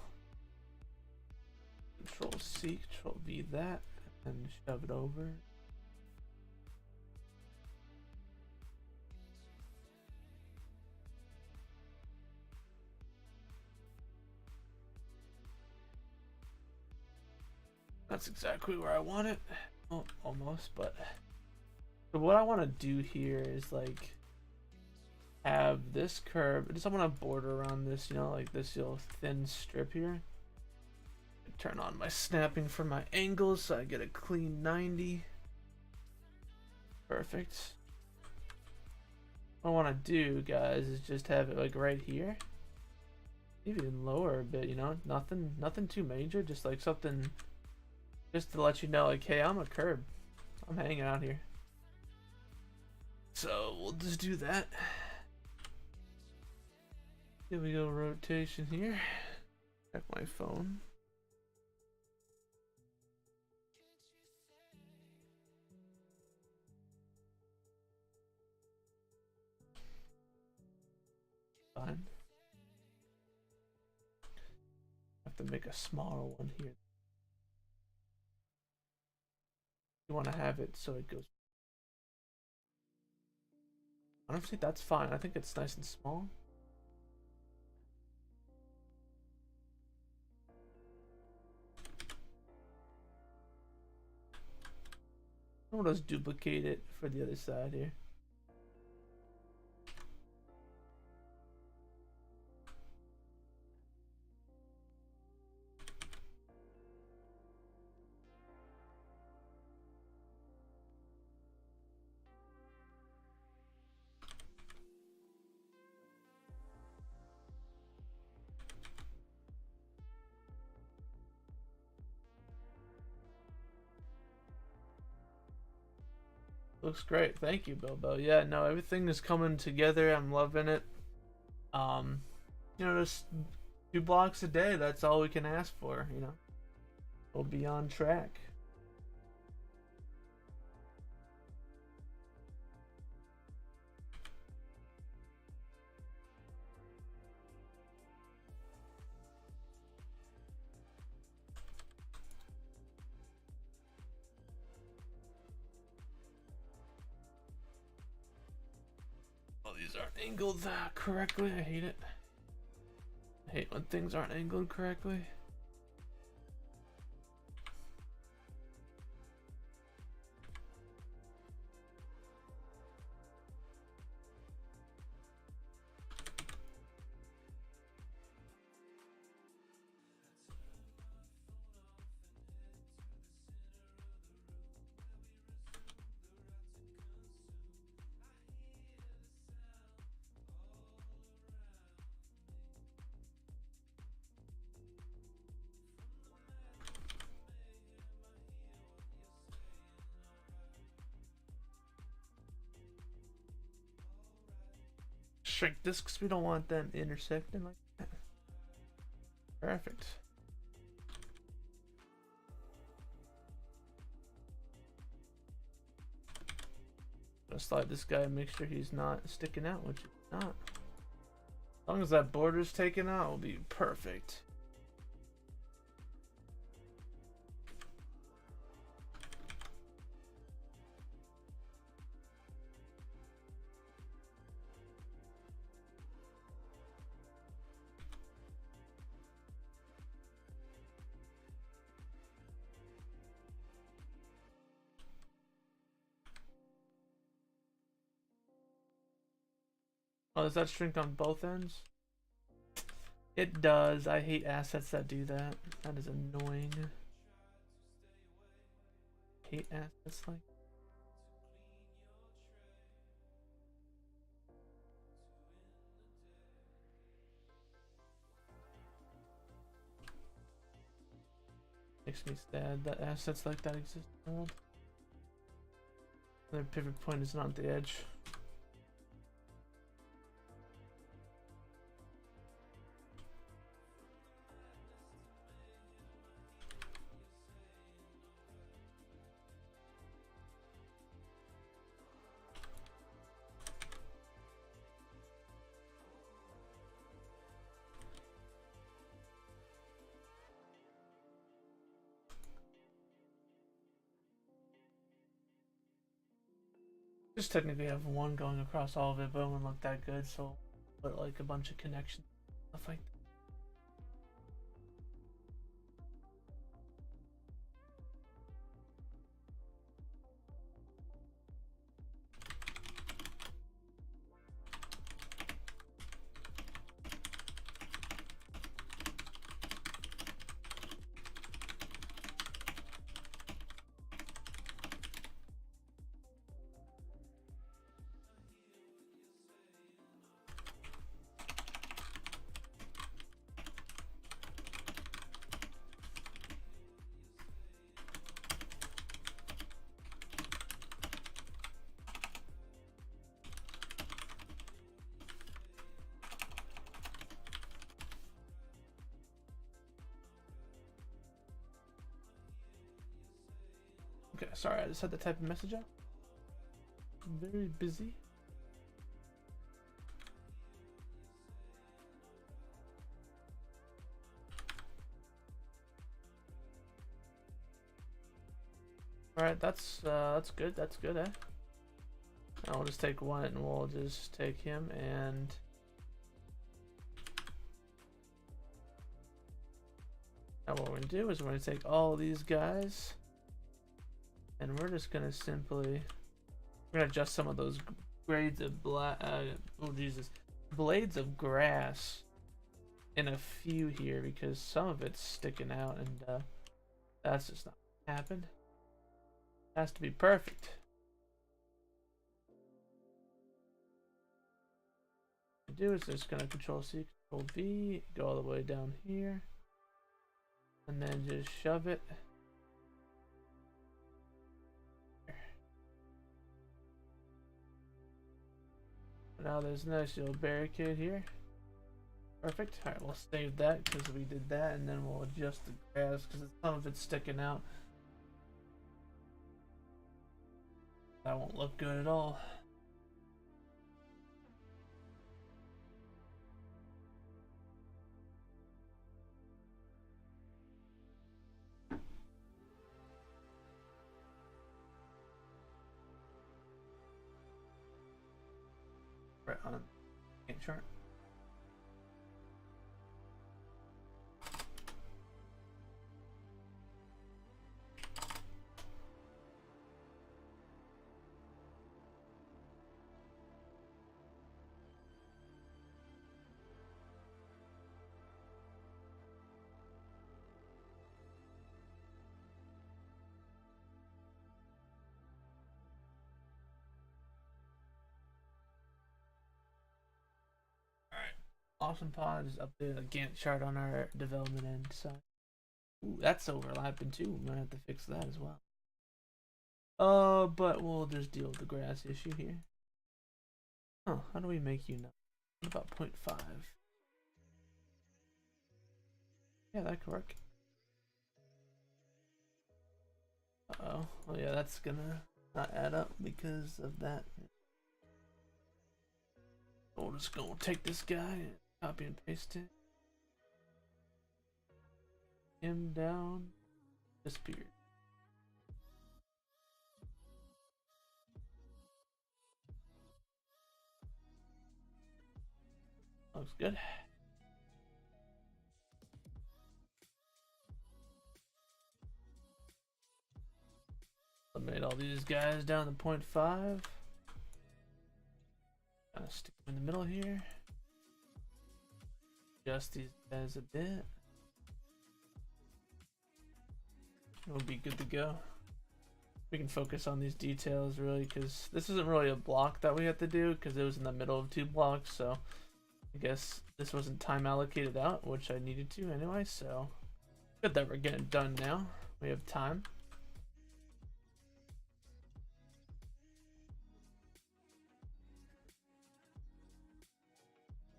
Control C, Control V that, and shove it over. That's exactly where I want it. Oh, almost, but so what I want to do here is like have this curve. I just want to border around this, you know, like this little thin strip here. Turn on my snapping for my angles so I get a clean 90. Perfect. What I want to do, guys, is just have it like right here. Maybe even lower a bit, you know, nothing too major, just like something. Just to let you know, like, hey, I'm a curb. I'm hanging out here. So we'll just do that. Here we go, rotation here. Check my phone. Fine. Have to make a smaller one here. You want to have it so it goes. Honestly, that's fine. I think it's nice and small. I'll just duplicate it for the other side here. Looks great. Thank you, Bilbo. Yeah, no, everything is coming together. I'm loving it. You know, just 2 blocks a day. That's all we can ask for, you know. We'll be on track. Oh, these aren't angled correctly. I hate it. I hate when things aren't angled correctly. Shrink this because we don't want them intersecting like that. Perfect. Gonna slide this guy and make sure he's not sticking out, which is not. As long as that border's taken out, will be perfect. Oh, does that shrink on both ends? It does. I hate assets that do that. That is annoying. Hate assets like. Makes me sad that assets like that exist in the world. Their pivot point is not the edge. Just technically have one going across all of it, but it wouldn't look that good, so put like a bunch of connections, stuff like that. Okay, sorry, I just had to type a message out. I'm very busy. Alright, that's good, that's good, eh? Now we'll just take one and we'll just take him and now what we're gonna do is we're gonna take all these guys and we're just gonna simply we're gonna adjust some of those grades of blades of grass in a few here because some of it's sticking out and that's just not gonna happen. It has to be perfect. What I do is just gonna Control C, Control V, go all the way down here, and then just shove it. Now there's a nice little barricade here. Perfect. Alright, we'll save that because we did that, and then we'll adjust the grass because some of it's sticking out. That won't look good at all. Right on the chart. Awesome Pod is updated a Gantt chart on our development end side. Ooh, that's overlapping too. We might have to fix that as well. But we'll just deal with the grass issue here. Oh, how do we make you know? What about 0.5? Yeah, that could work. Uh-oh. Oh yeah, that's gonna not add up because of that. We're just gonna take this guy and copy and paste it. Him down. Disappeared. Looks good. I made all these guys down to 0.5. Kind of stick them in the middle here. Adjust these guys a bit. We'll be good to go. We can focus on these details really, because this isn't really a block that we have to do because it was in the middle of 2 blocks, so I guess this wasn't time allocated out, which I needed to anyway, so good that we're getting done now. We have time.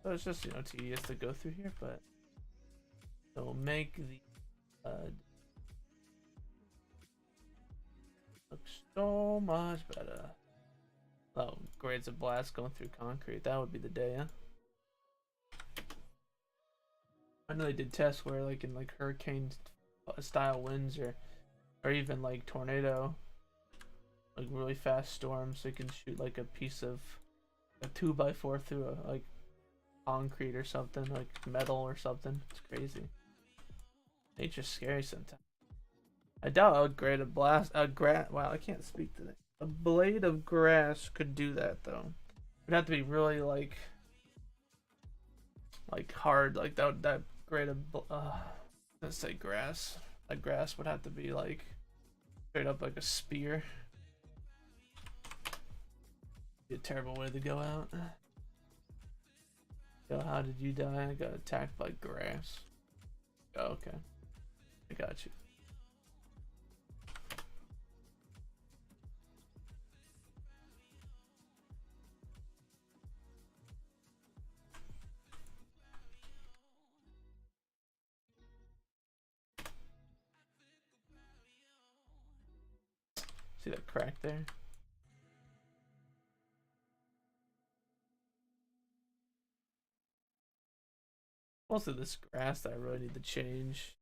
So it's just, you know, tedious to go through here, but it'll make the look so much better. Oh, grades of blast going through concrete. That would be the day, huh? I know they did tests where, like, in like hurricane style winds or even like tornado, like really fast storms, they can shoot like a piece of a 2x4 through a like concrete or something, like metal or something. It's crazy. Nature's scary sometimes. I doubt a grade of blast wow, I can't speak today. A blade of grass could do that though. It'd have to be really like hard, like that grade of let's say grass. Like grass would have to be like straight up like a spear. Be a terrible way to go out. Yo, how did you die? I got attacked by grass. Oh, okay. I got you. See that crack there? Also this grass that I really need to change.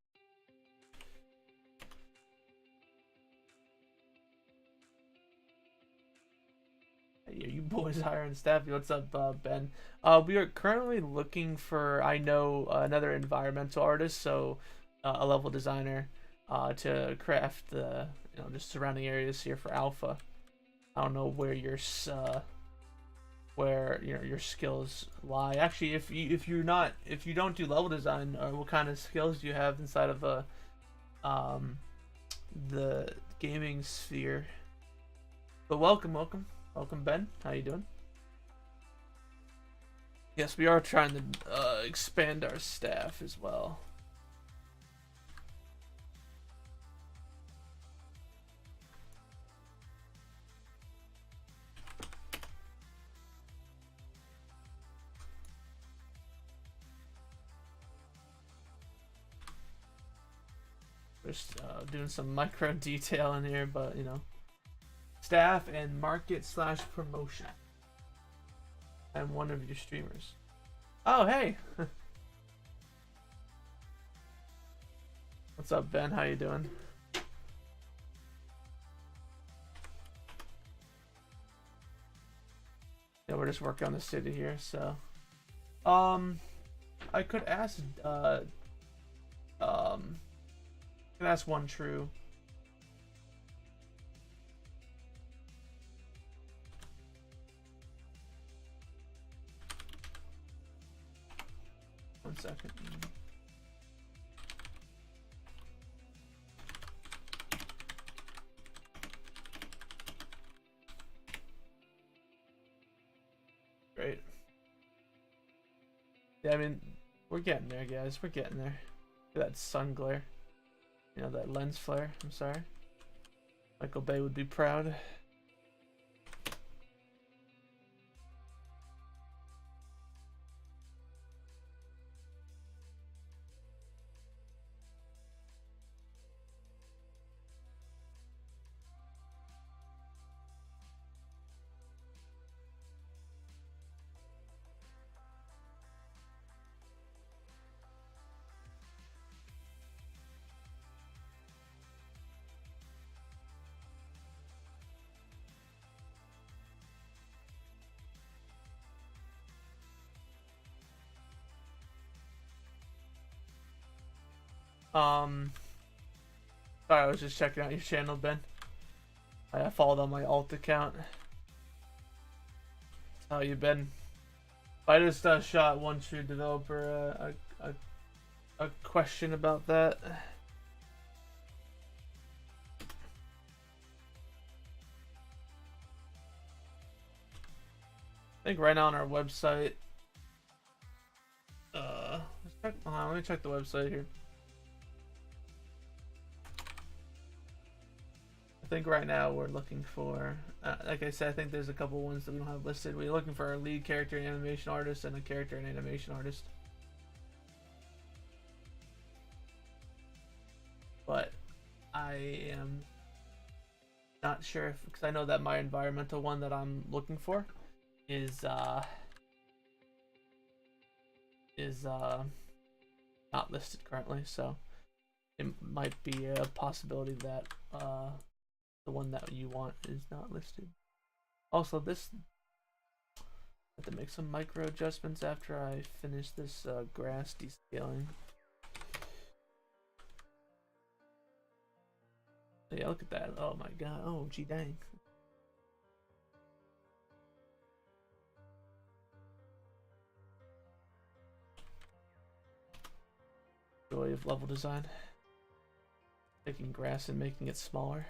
Hey, you boys hiring staff. What's up, Ben? We are currently looking for, I know, another environmental artist, so a level designer, to craft the, you know, just surrounding areas here for Alpha. I don't know where your your skills lie. Actually, if you don't do level design, or what kind of skills do you have inside of the gaming sphere? But welcome Ben. How you doing? Yes, we are trying to expand our staff as well. Just doing some micro detail in here, but you know, staff and market / promotion. I'm one of your streamers. Oh, hey. What's up, Ben? How you doing? Yeah, we're just working on the city here, so I could ask that's one true. One second. Great. Yeah, I mean, we're getting there, guys. We're getting there. Look at that sun glare. You know, that lens flare. I'm sorry. Michael Bay would be proud. Sorry, I was just checking out your channel, Ben. I followed on my alt account. How you been? I just shot one true developer a question about that. I think right now on our website, let me check the website here. I think right now we're looking for, like I said, I think there's a couple ones that we don't have listed. We're looking for a lead character and animation artist and a character and animation artist. But I am not sure if, because I know that my environmental one that I'm looking for is not listed currently, so it might be a possibility that the one that you want is not listed. Also, this I have to make some micro adjustments after I finish this grass descaling. Yeah, look at that. Oh my god. Oh, gee dang. Joy of level design. Taking grass and making it smaller.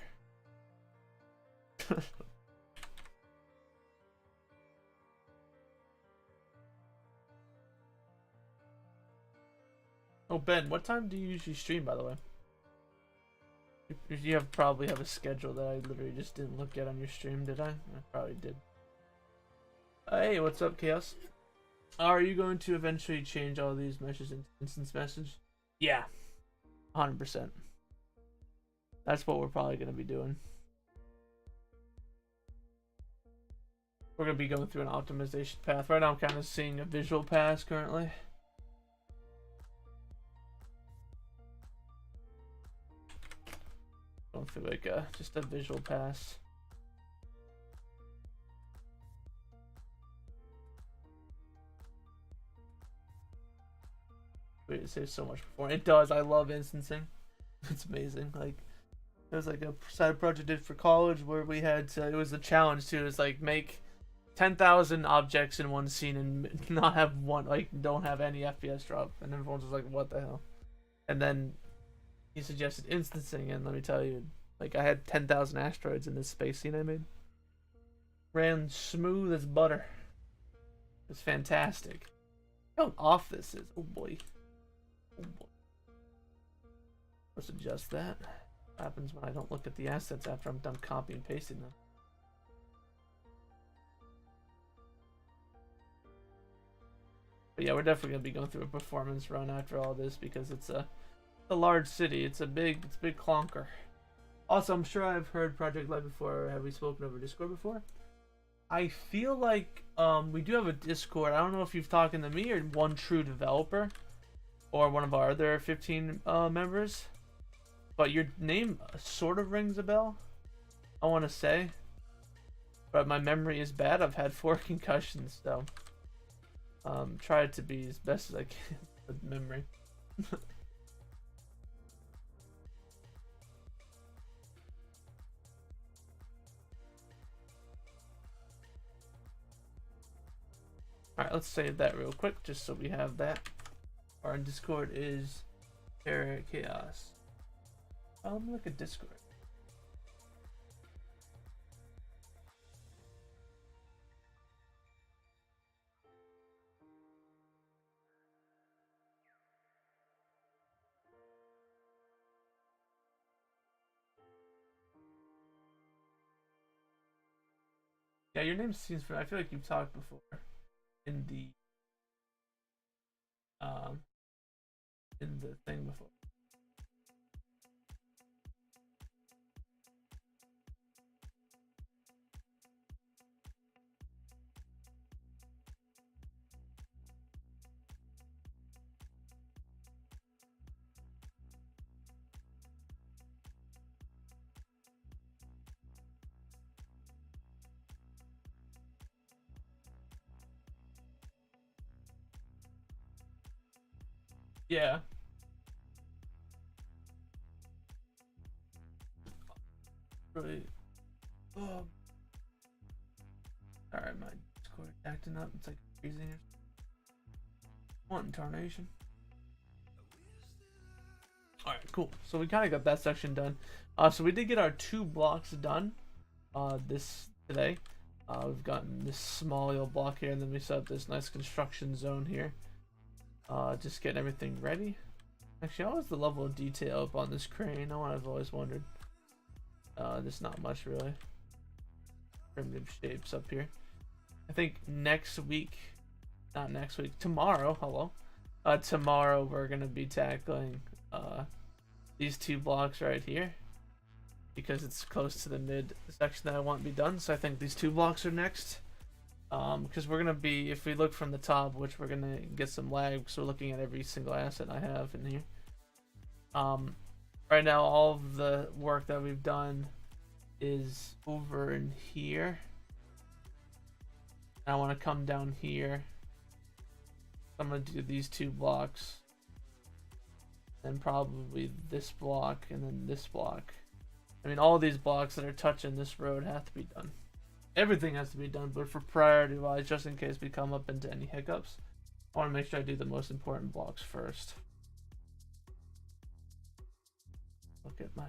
Oh, Ben, what time do you usually stream, by the way? You probably have a schedule that I literally just didn't look at on your stream, did I? I probably did. Hey, what's up, Chaos? Are you going to eventually change all these meshes into instance message? Yeah, 100%. That's what we're probably going to be doing. We're going to be going through an optimization path. Right now I'm kind of seeing a visual pass currently. Going through like just a visual pass. Wait, it saves so much before. It does. I love instancing. It's amazing. Like, it was like a side project I did for college where we had to, it was a challenge too. It was like make 10,000 objects in one scene and not have one, like, don't have any FPS drop. And everyone's just like, what the hell? And then he suggested instancing, and let me tell you, like, I had 10,000 asteroids in this space scene I made. Ran smooth as butter. It's fantastic. How off this is. Oh boy. Oh boy. Let's adjust that. What happens when I don't look at the assets after I'm done copy and pasting them? But yeah, we're definitely gonna be going through a performance run after all this because it's a large city. It's a big clonker. Also, I'm sure I've heard Project Live before. Have we spoken over Discord before? I feel like we do have a Discord. I don't know if you've talked to me or one true developer or one of our other 15 members, but your name sort of rings a bell, I want to say, but my memory is bad. I've had 4 concussions, so try to be as best as I can with memory. Alright, let's save that real quick just so we have that. Our Discord is Chaos. Let me look at Discord. Yeah, your name seems familiar. I feel like you've talked before in the thing before. Yeah. Really. Alright, my Discord acting up. It's like freezing. One tarnation. Alright, cool. So we kind of got that section done. So we did get our 2 blocks done this today. We've gotten this small little block here, and then we set up this nice construction zone here. Just getting everything ready. Actually, how is the level of detail up on this crane? I've always wondered. There's not much really. Primitive shapes up here. I think next week, not next week, tomorrow, hello. Tomorrow we're gonna be tackling these 2 blocks right here, because it's close to the mid section that I want to be done. So I think these 2 blocks are next. Because we're gonna be, if we look from the top, which we're gonna get some lag, because we're looking at every single asset I have in here. Right now, all of the work that we've done is over in here. I want to come down here. I'm gonna do these 2 blocks, and probably this block, and then this block. I mean, all these blocks that are touching this road have to be done. Everything has to be done, but for priority wise, just in case we come up into any hiccups, I want to make sure I do the most important blocks first. Look at my...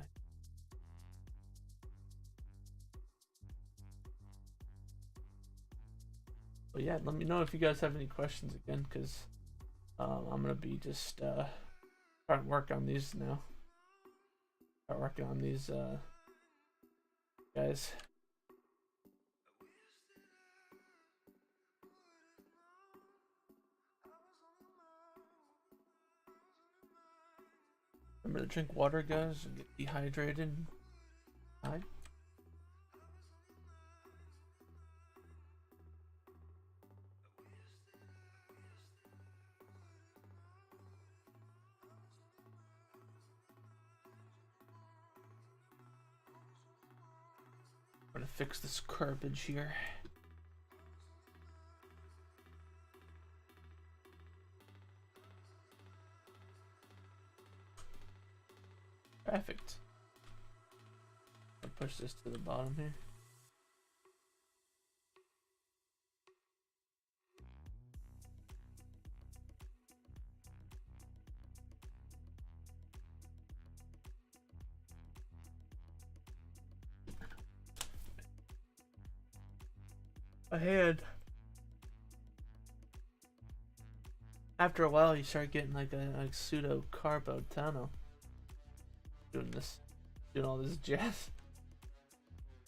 But yeah, let me know if you guys have any questions again, because I'm gonna be just starting to work on these now. Start working on these guys. Remember to drink water, guys, and get dehydrated. Hi. I'm gonna fix this curbage here. Perfect. I'll push this to the bottom here. My hand. After a while, you start getting like a pseudo carbo tunnel. Doing all this jazz.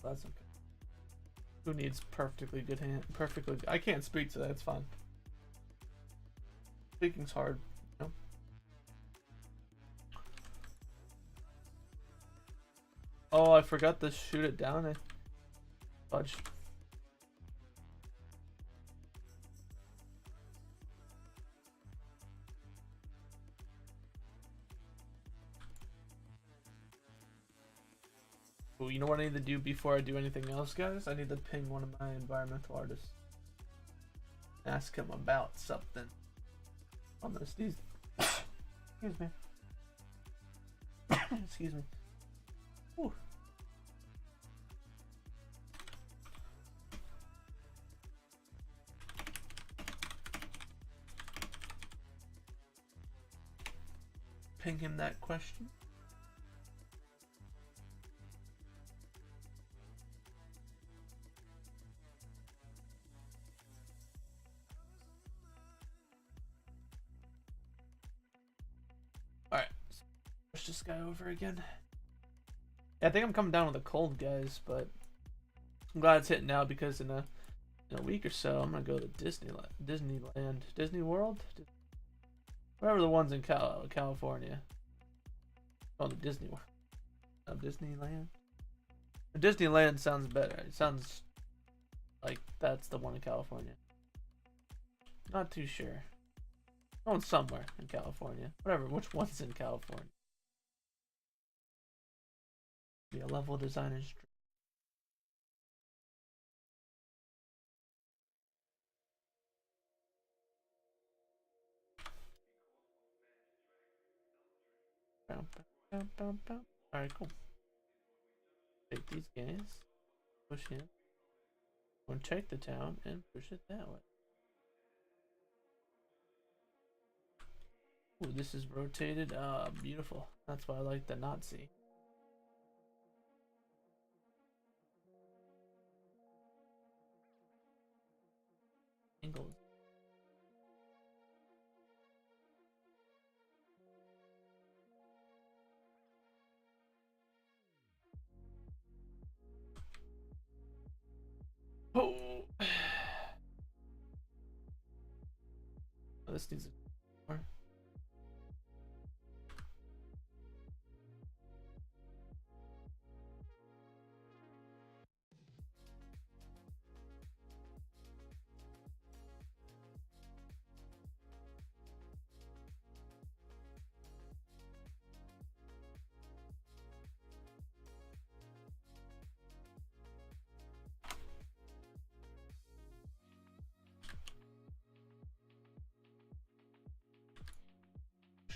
That's okay. Who needs perfectly good hand? I can't speak, so that's fine. Speaking's hard, you know? Oh, I forgot to shoot it down. Fudge. Ooh, you know what I need to do before I do anything else, guys? I need to ping one of my environmental artists. Ask him about something. On this, these. Excuse me. Excuse me. Ooh. Ping him that question. Alright, push this guy over again. Yeah, I think I'm coming down with a cold, guys, but I'm glad it's hitting now, because in a week or so, I'm gonna go to Disneyland, Disney World, whatever the ones in California. Oh, the Disney World, Disneyland. Disneyland sounds better. It sounds like that's the one in California. Not too sure. Going somewhere in California. Whatever, which one's in California? Be a level designer's dream. Alright, cool. Take these guys, push him. We'll check the town and push it that way. Ooh, this is rotated. Beautiful. That's why I like the Nazi. Angles. Oh. Oh, this needs more.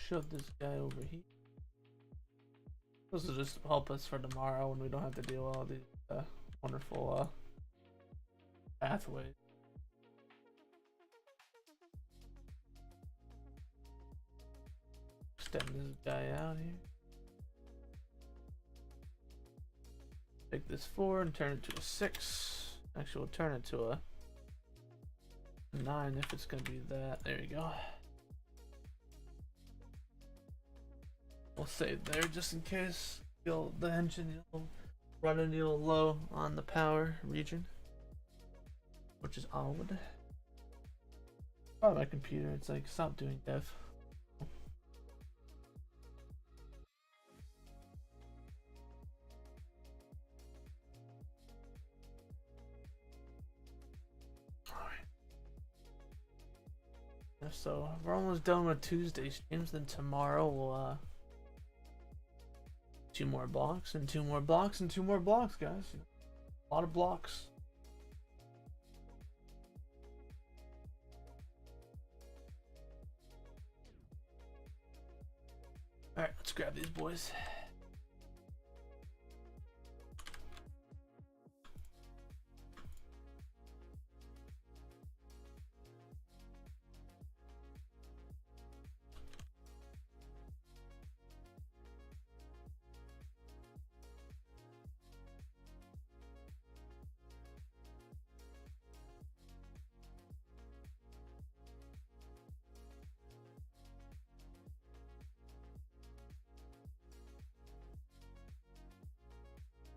Shove this guy over here. This will just help us for tomorrow when we don't have to deal with all these wonderful pathways. Extend this guy out here. Take this 4 and turn it to a 6. Actually, we'll turn it to a 9 if it's gonna be that. There you go. We'll save there just in case the engine will run a little low on the power region, which is odd. Oh, my computer, it's like, stop doing dev. So we're almost done with Tuesday streams. Then tomorrow we'll 2 more blocks and 2 more blocks and 2 more blocks, guys. A lot of blocks. All right, let's grab these boys.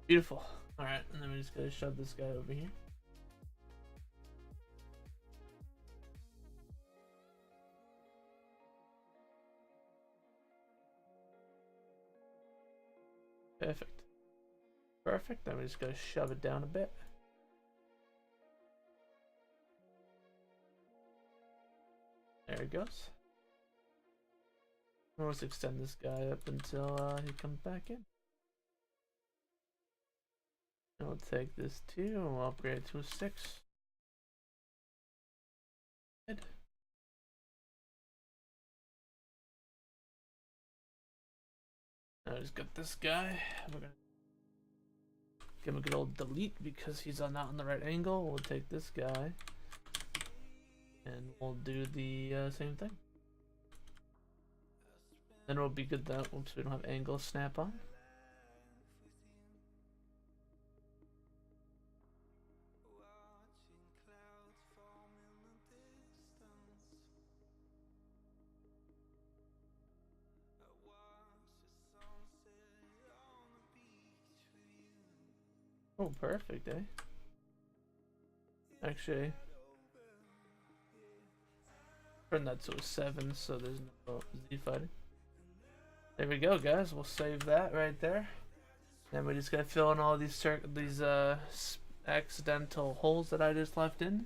Beautiful. Alright, and then we just gotta shove this guy over here. Perfect. Perfect. Then we just gotta shove it down a bit. There it goes. Let's extend this guy up until he comes back in. And we'll take this 2 and we'll upgrade it to a 6. Good. Now just got this guy. We're gonna give him a good old delete because he's not on the right angle. We'll take this guy and we'll do the same thing. Then it'll be good that once we don't have angle snap on. Oh, perfect, eh? Actually, turn that to a 7 so there's no Z fighting. There we go, guys. We'll save that right there. Then we just gotta fill in all these accidental holes that I just left in.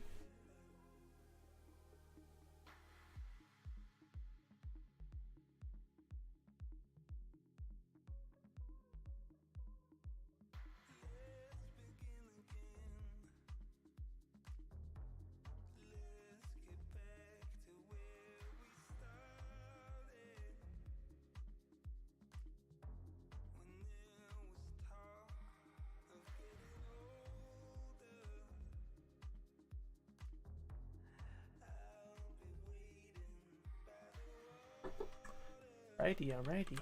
Alrighty.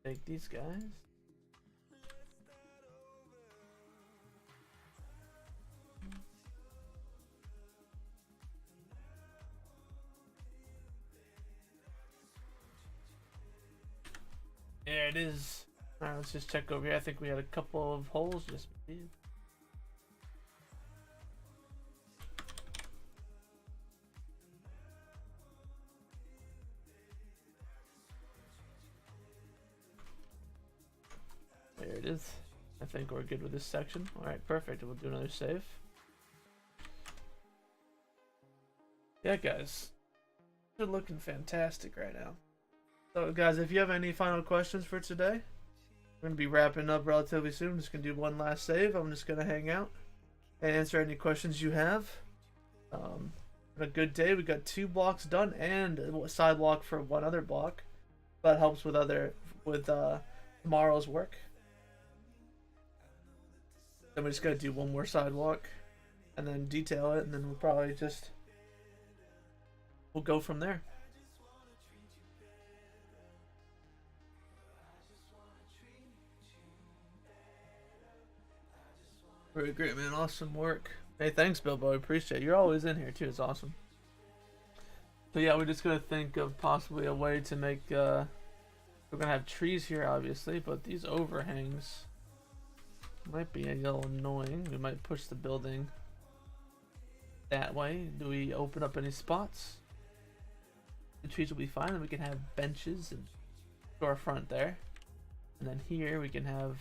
Take these guys. There it is. Alright, let's just check over here. I think we had a couple of holes. Yes, we did. There it is. I think we're good with this section. Alright, perfect. We'll do another save. Yeah, guys. They're looking fantastic right now. So, guys, if you have any final questions for today, we're going to be wrapping up relatively soon. I'm just going to do one last save. I'm just going to hang out and answer any questions you have. A good day. We got 2 blocks done and a sidewalk for one other block. That helps with tomorrow's work. Then we just got to do one more sidewalk and then detail it, and then we'll probably we'll go from there. Very great, man. Awesome work. Hey, thanks, Bilbo. I appreciate it. You're always in here, too. It's awesome. So, yeah, we're just going to think of possibly a way to make... we're going to have trees here, obviously, but these overhangs might be a little annoying. We might push the building that way. Do we open up any spots? The trees will be fine, and we can have benches and storefront there. And then here we can have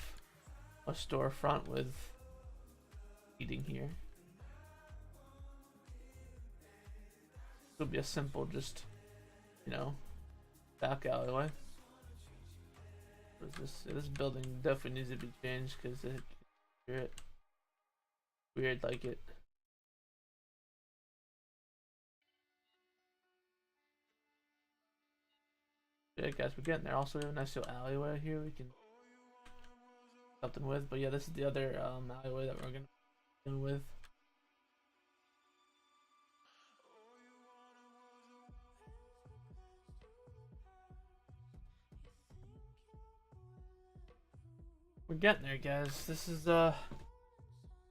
a storefront with eating here. It'll be a simple, just, back alleyway. What is this? This building definitely needs to be changed because it weird like it. Yeah, guys, we're getting there. Also, we have a nice little alleyway here we can something with. But yeah, this is the other alleyway that we're gonna do with. We're getting there, guys. This is a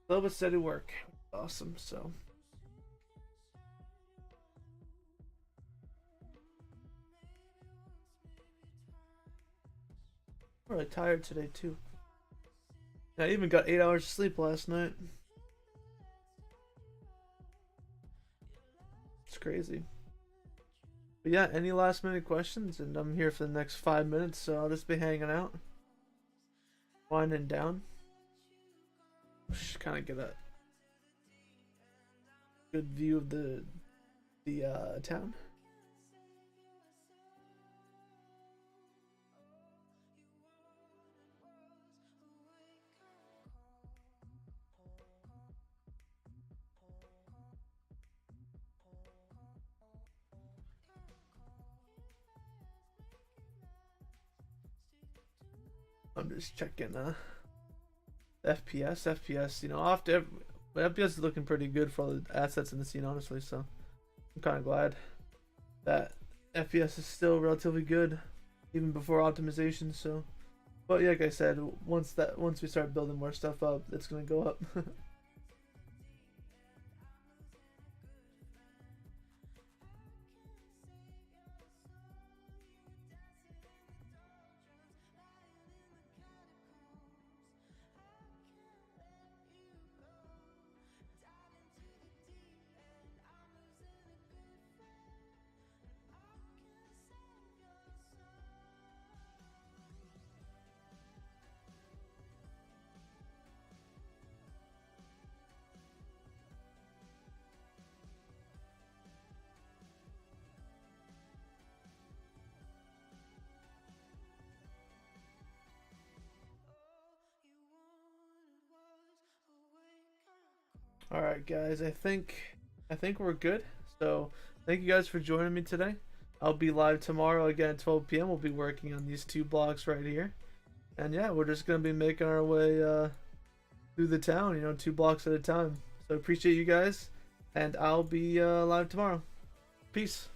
little bit steady work. Awesome. So. I'm really tired today too. I even got 8 hours of sleep last night. It's crazy. But yeah, any last minute questions? And I'm here for the next 5 minutes, so I'll just be hanging out. Winding down. Just kind of get a good view of the town. I'm just checking FPS, after FPS is looking pretty good for all the assets in the scene, honestly, so I'm kind of glad that FPS is still relatively good even before optimization. So, but yeah, like I said, once we start building more stuff up, it's gonna go up. All right, guys, I think we're good. So thank you guys for joining me today. I'll be live tomorrow again at 12 p.m. We'll be working on these 2 blocks right here, and yeah, we're just gonna be making our way through the town, 2 blocks at a time. So appreciate you guys, and I'll be live tomorrow. Peace.